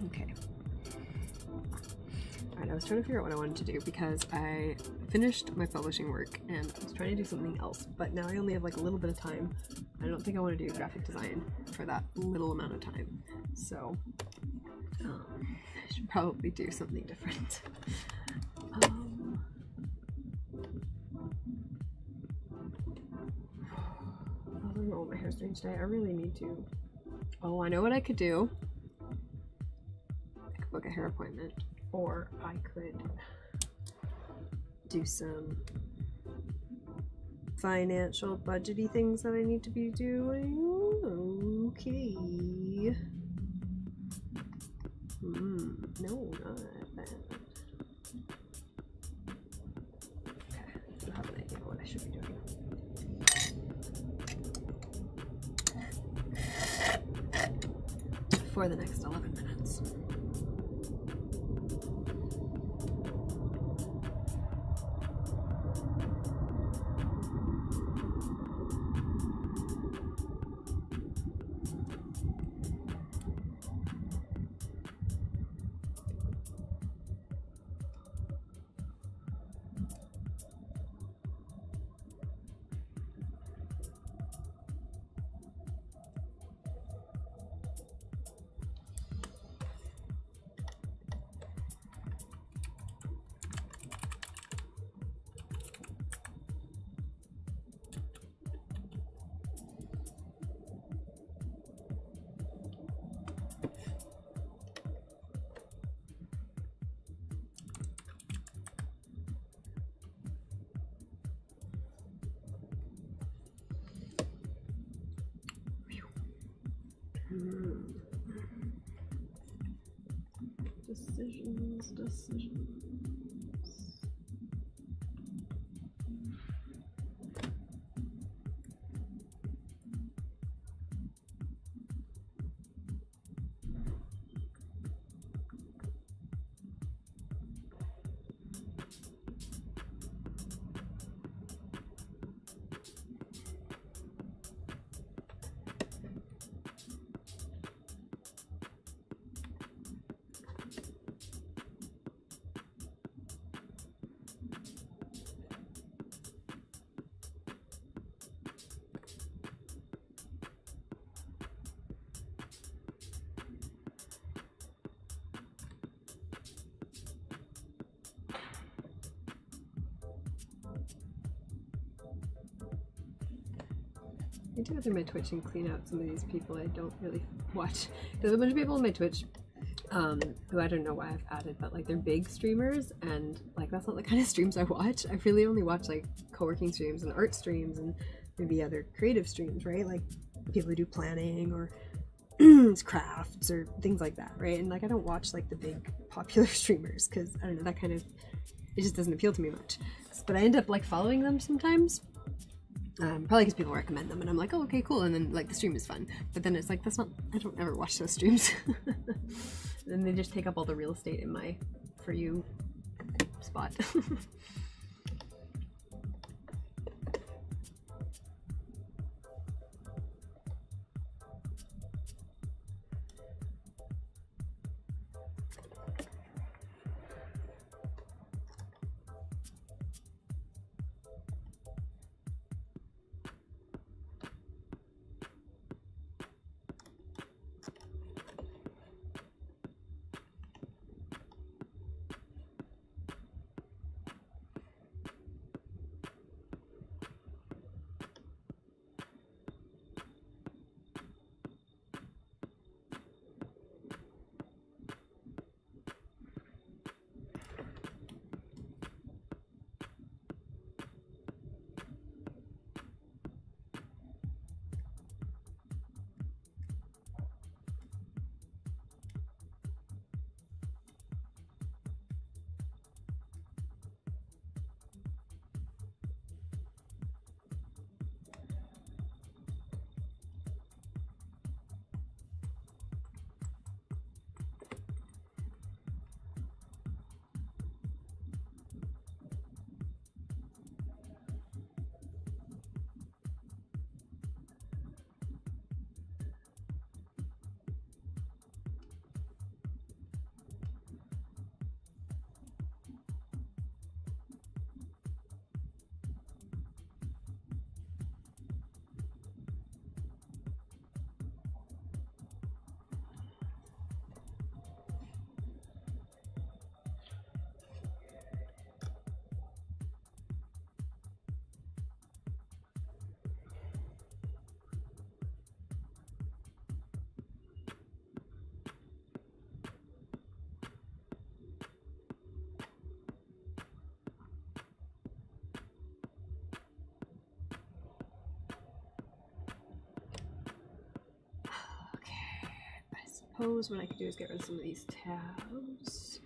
Okay. Alright, I was trying to figure out what I wanted to do because I finished my publishing work and I was trying to do something else, but now I only have like a little bit of time. I don't think I want to do graphic design for that little amount of time. So I should probably do something different. I don't know what my hair's doing today. I really need to. Oh, I know what I could do. I could book a hair appointment, or I could do some financial budgety things that I need to be doing. Okay. No, not that. Okay, I have an idea of what I should be doing. For the next 11 minutes. Decisions. I need to go through my Twitch and clean out some of these people I don't really watch. There's a bunch of people on my Twitch who I don't know why I've added, but like they're big streamers, and like that's not the kind of streams I watch. I really only watch like co-working streams and art streams and maybe other creative streams, right? Like people who do planning or crafts or things like that, right? And like I don't watch like the big popular streamers because I don't know, that kind of, it just doesn't appeal to me much. But I end up like following them sometimes. Probably because people recommend them and I'm like, oh, okay, cool, and then like the stream is fun, but then it's like, that's not, I don't ever watch those streams. And they just take up all the real estate in my For You spot. suppose what I could do is get rid of some of these tabs.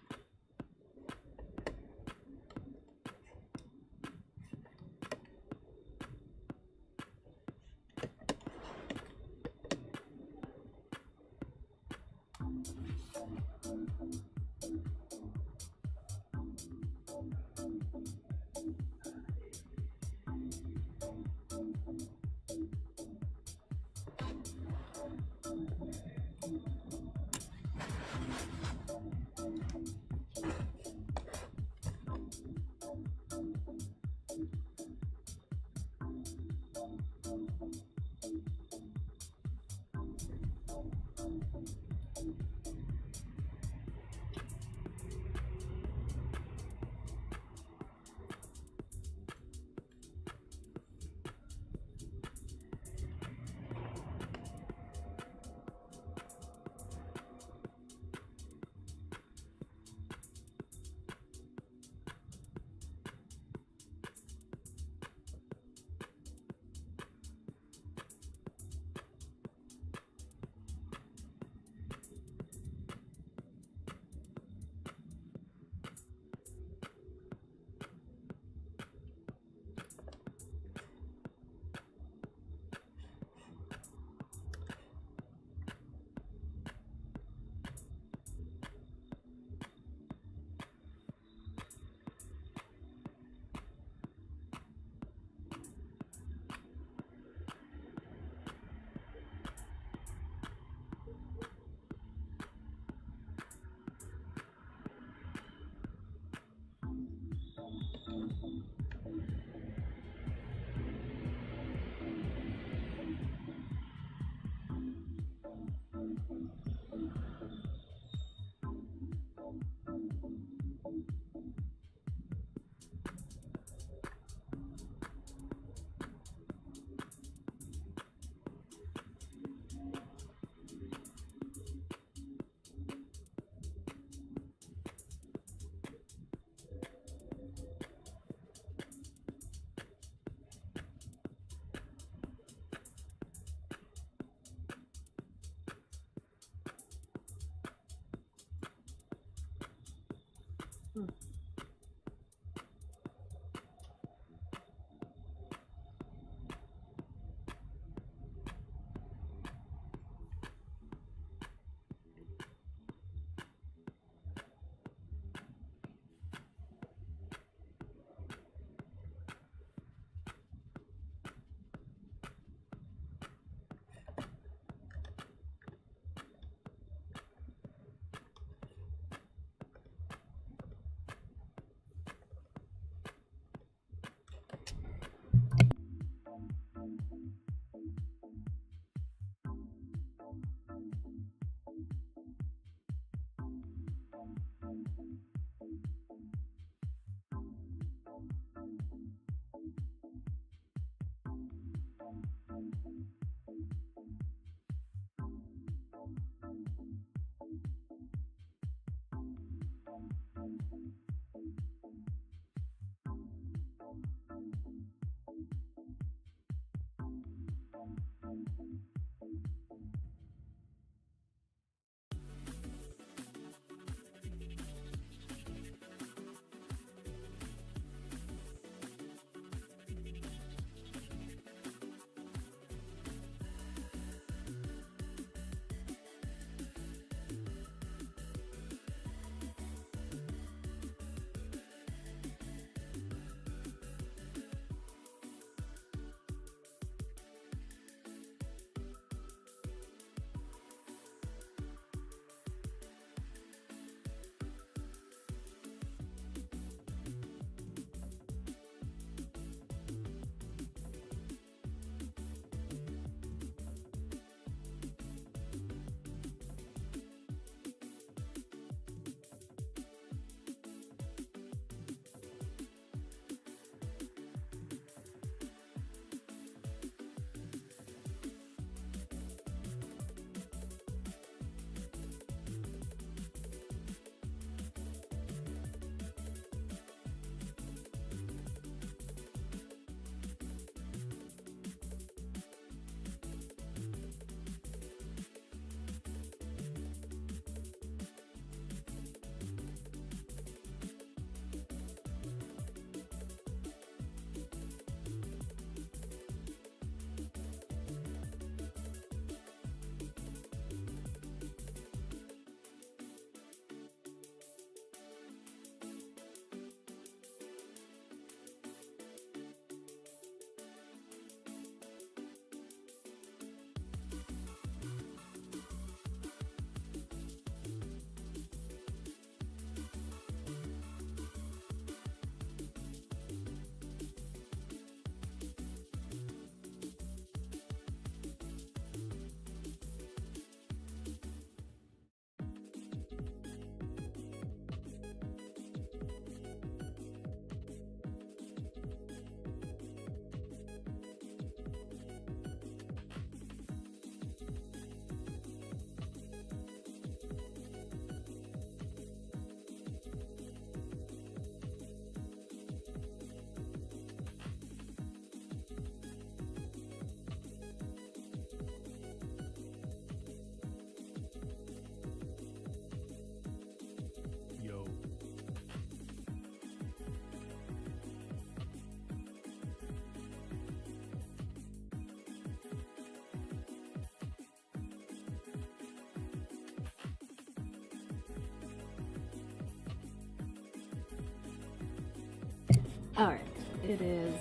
Alright, it is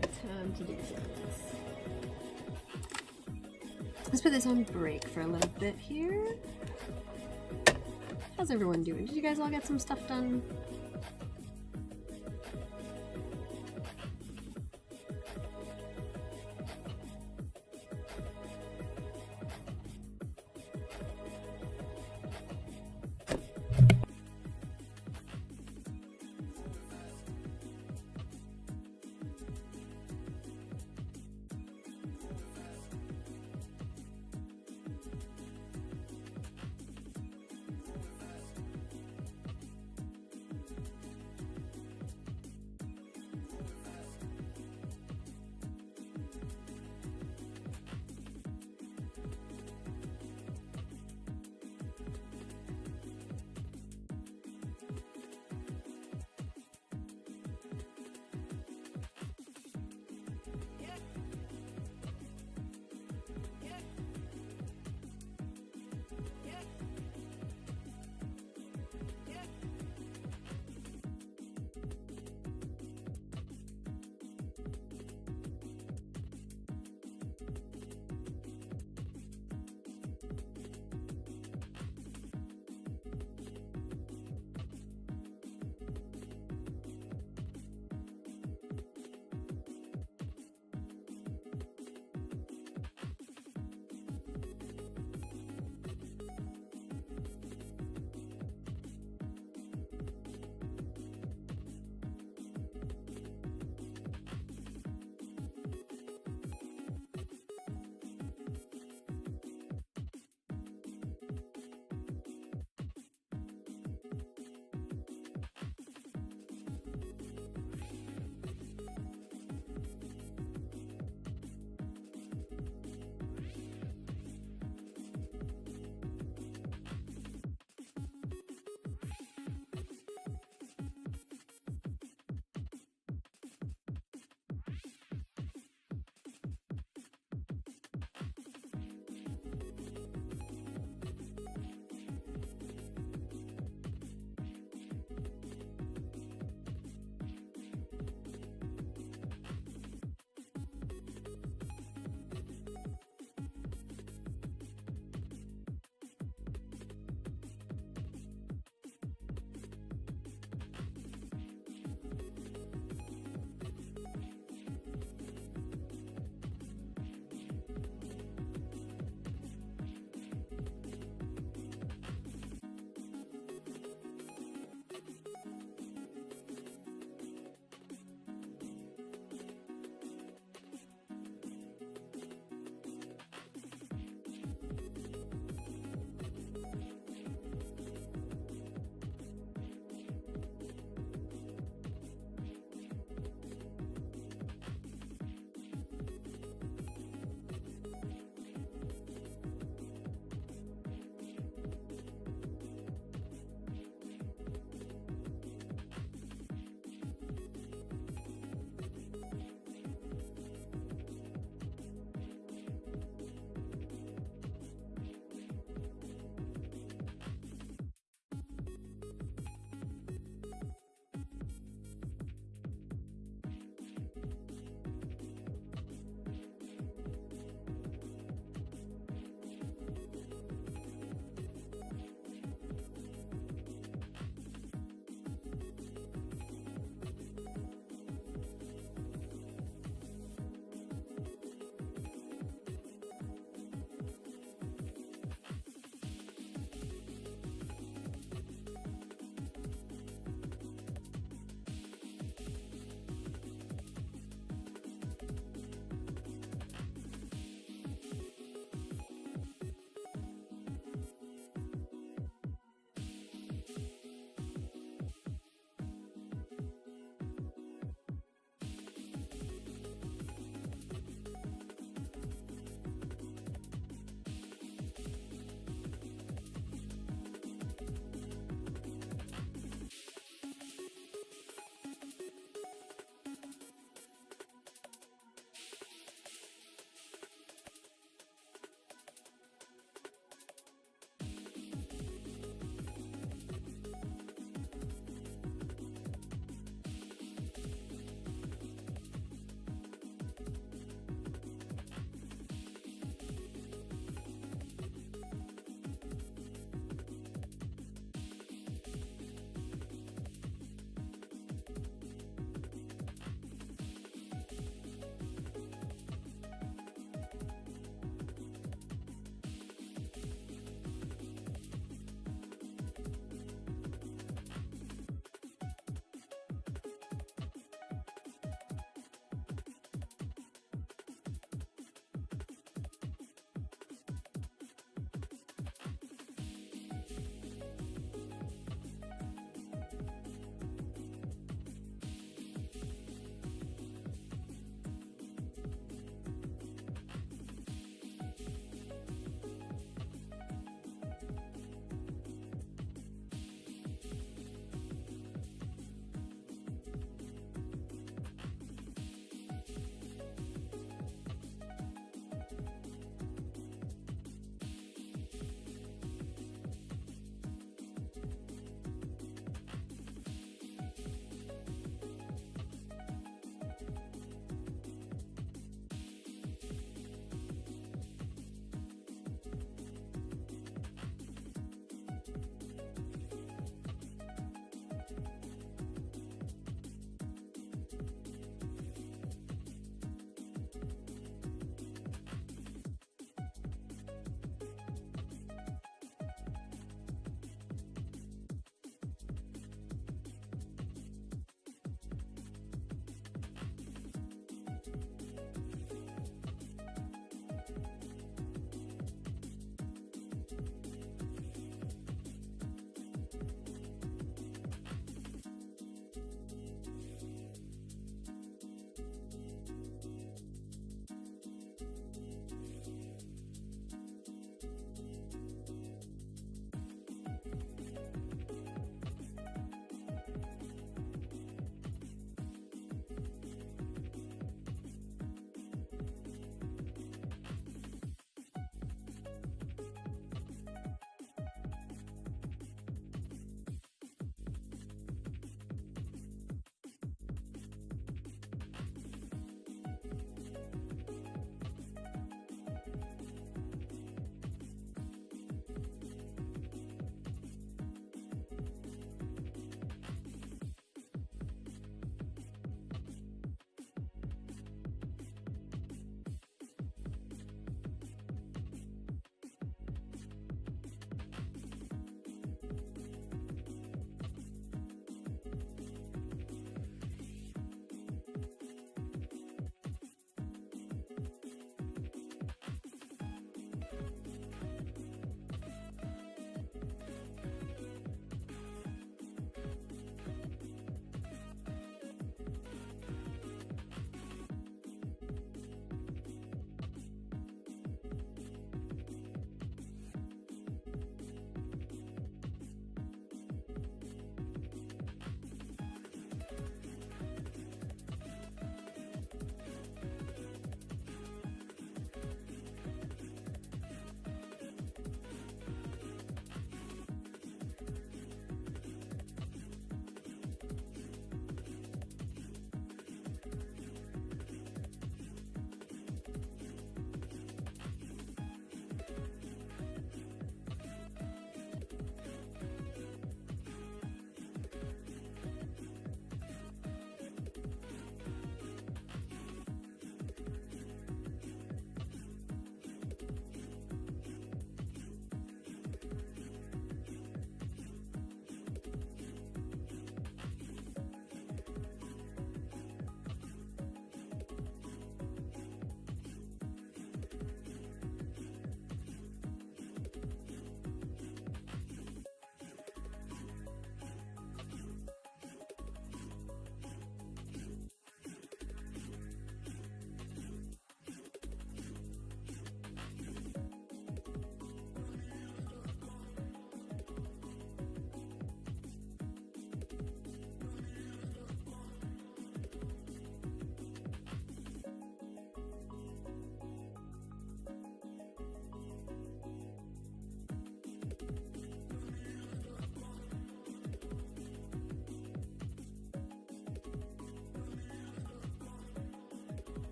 time to do things. Let's put this on break for a little bit here. How's everyone doing? Did you guys all get some stuff done?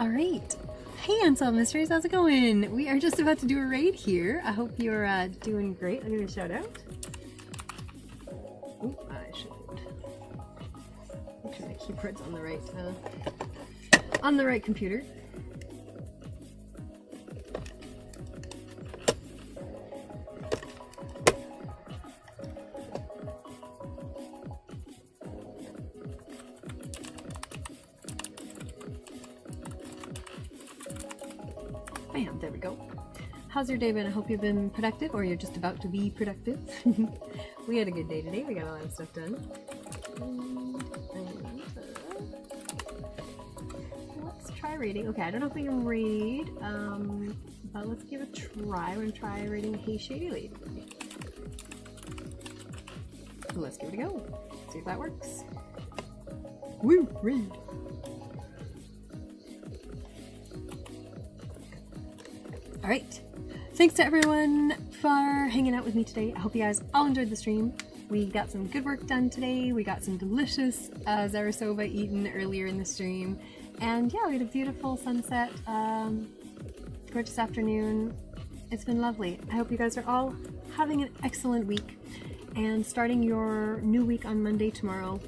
Alright. Hey Unsolved Mysteries, how's it going? We are just about to do a raid here. I hope you're doing great. I'll give you a shout out. Oh, I should make sure my keyboard's on the right computer. Bam, there we go. How's your day been? I hope you've been productive, or you're just about to be productive. We had a good day today. We got a lot of stuff done. Let's try raiding. Okay, I don't know if we can raid, but let's give it a try. We're gonna try raiding Hey Shady Lady. Let's give it a go. See if that works. Woo! Raid! Alright, thanks to everyone for hanging out with me today. I hope you guys all enjoyed the stream. We got some good work done today. We got some delicious zarasova eaten earlier in the stream. And yeah, we had a beautiful sunset, gorgeous afternoon. It's been lovely. I hope you guys are all having an excellent week and starting your new week on Monday tomorrow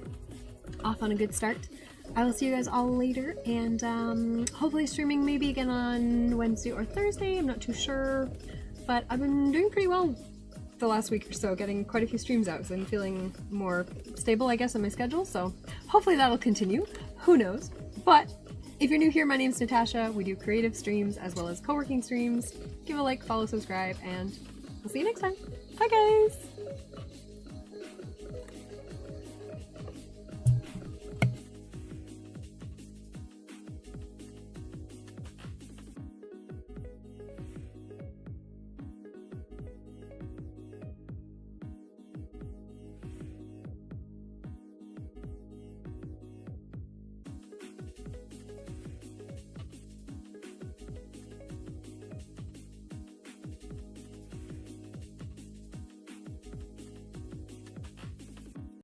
off on a good start. I will see you guys all later, and hopefully streaming maybe again on Wednesday or Thursday, I'm not too sure, but I've been doing pretty well the last week or so, getting quite a few streams out, so I'm feeling more stable, I guess, on my schedule, so hopefully that'll continue, who knows, but if you're new here, my name's Natasha, we do creative streams as well as co-working streams. Give a like, follow, subscribe, and we'll see you next time. Bye guys!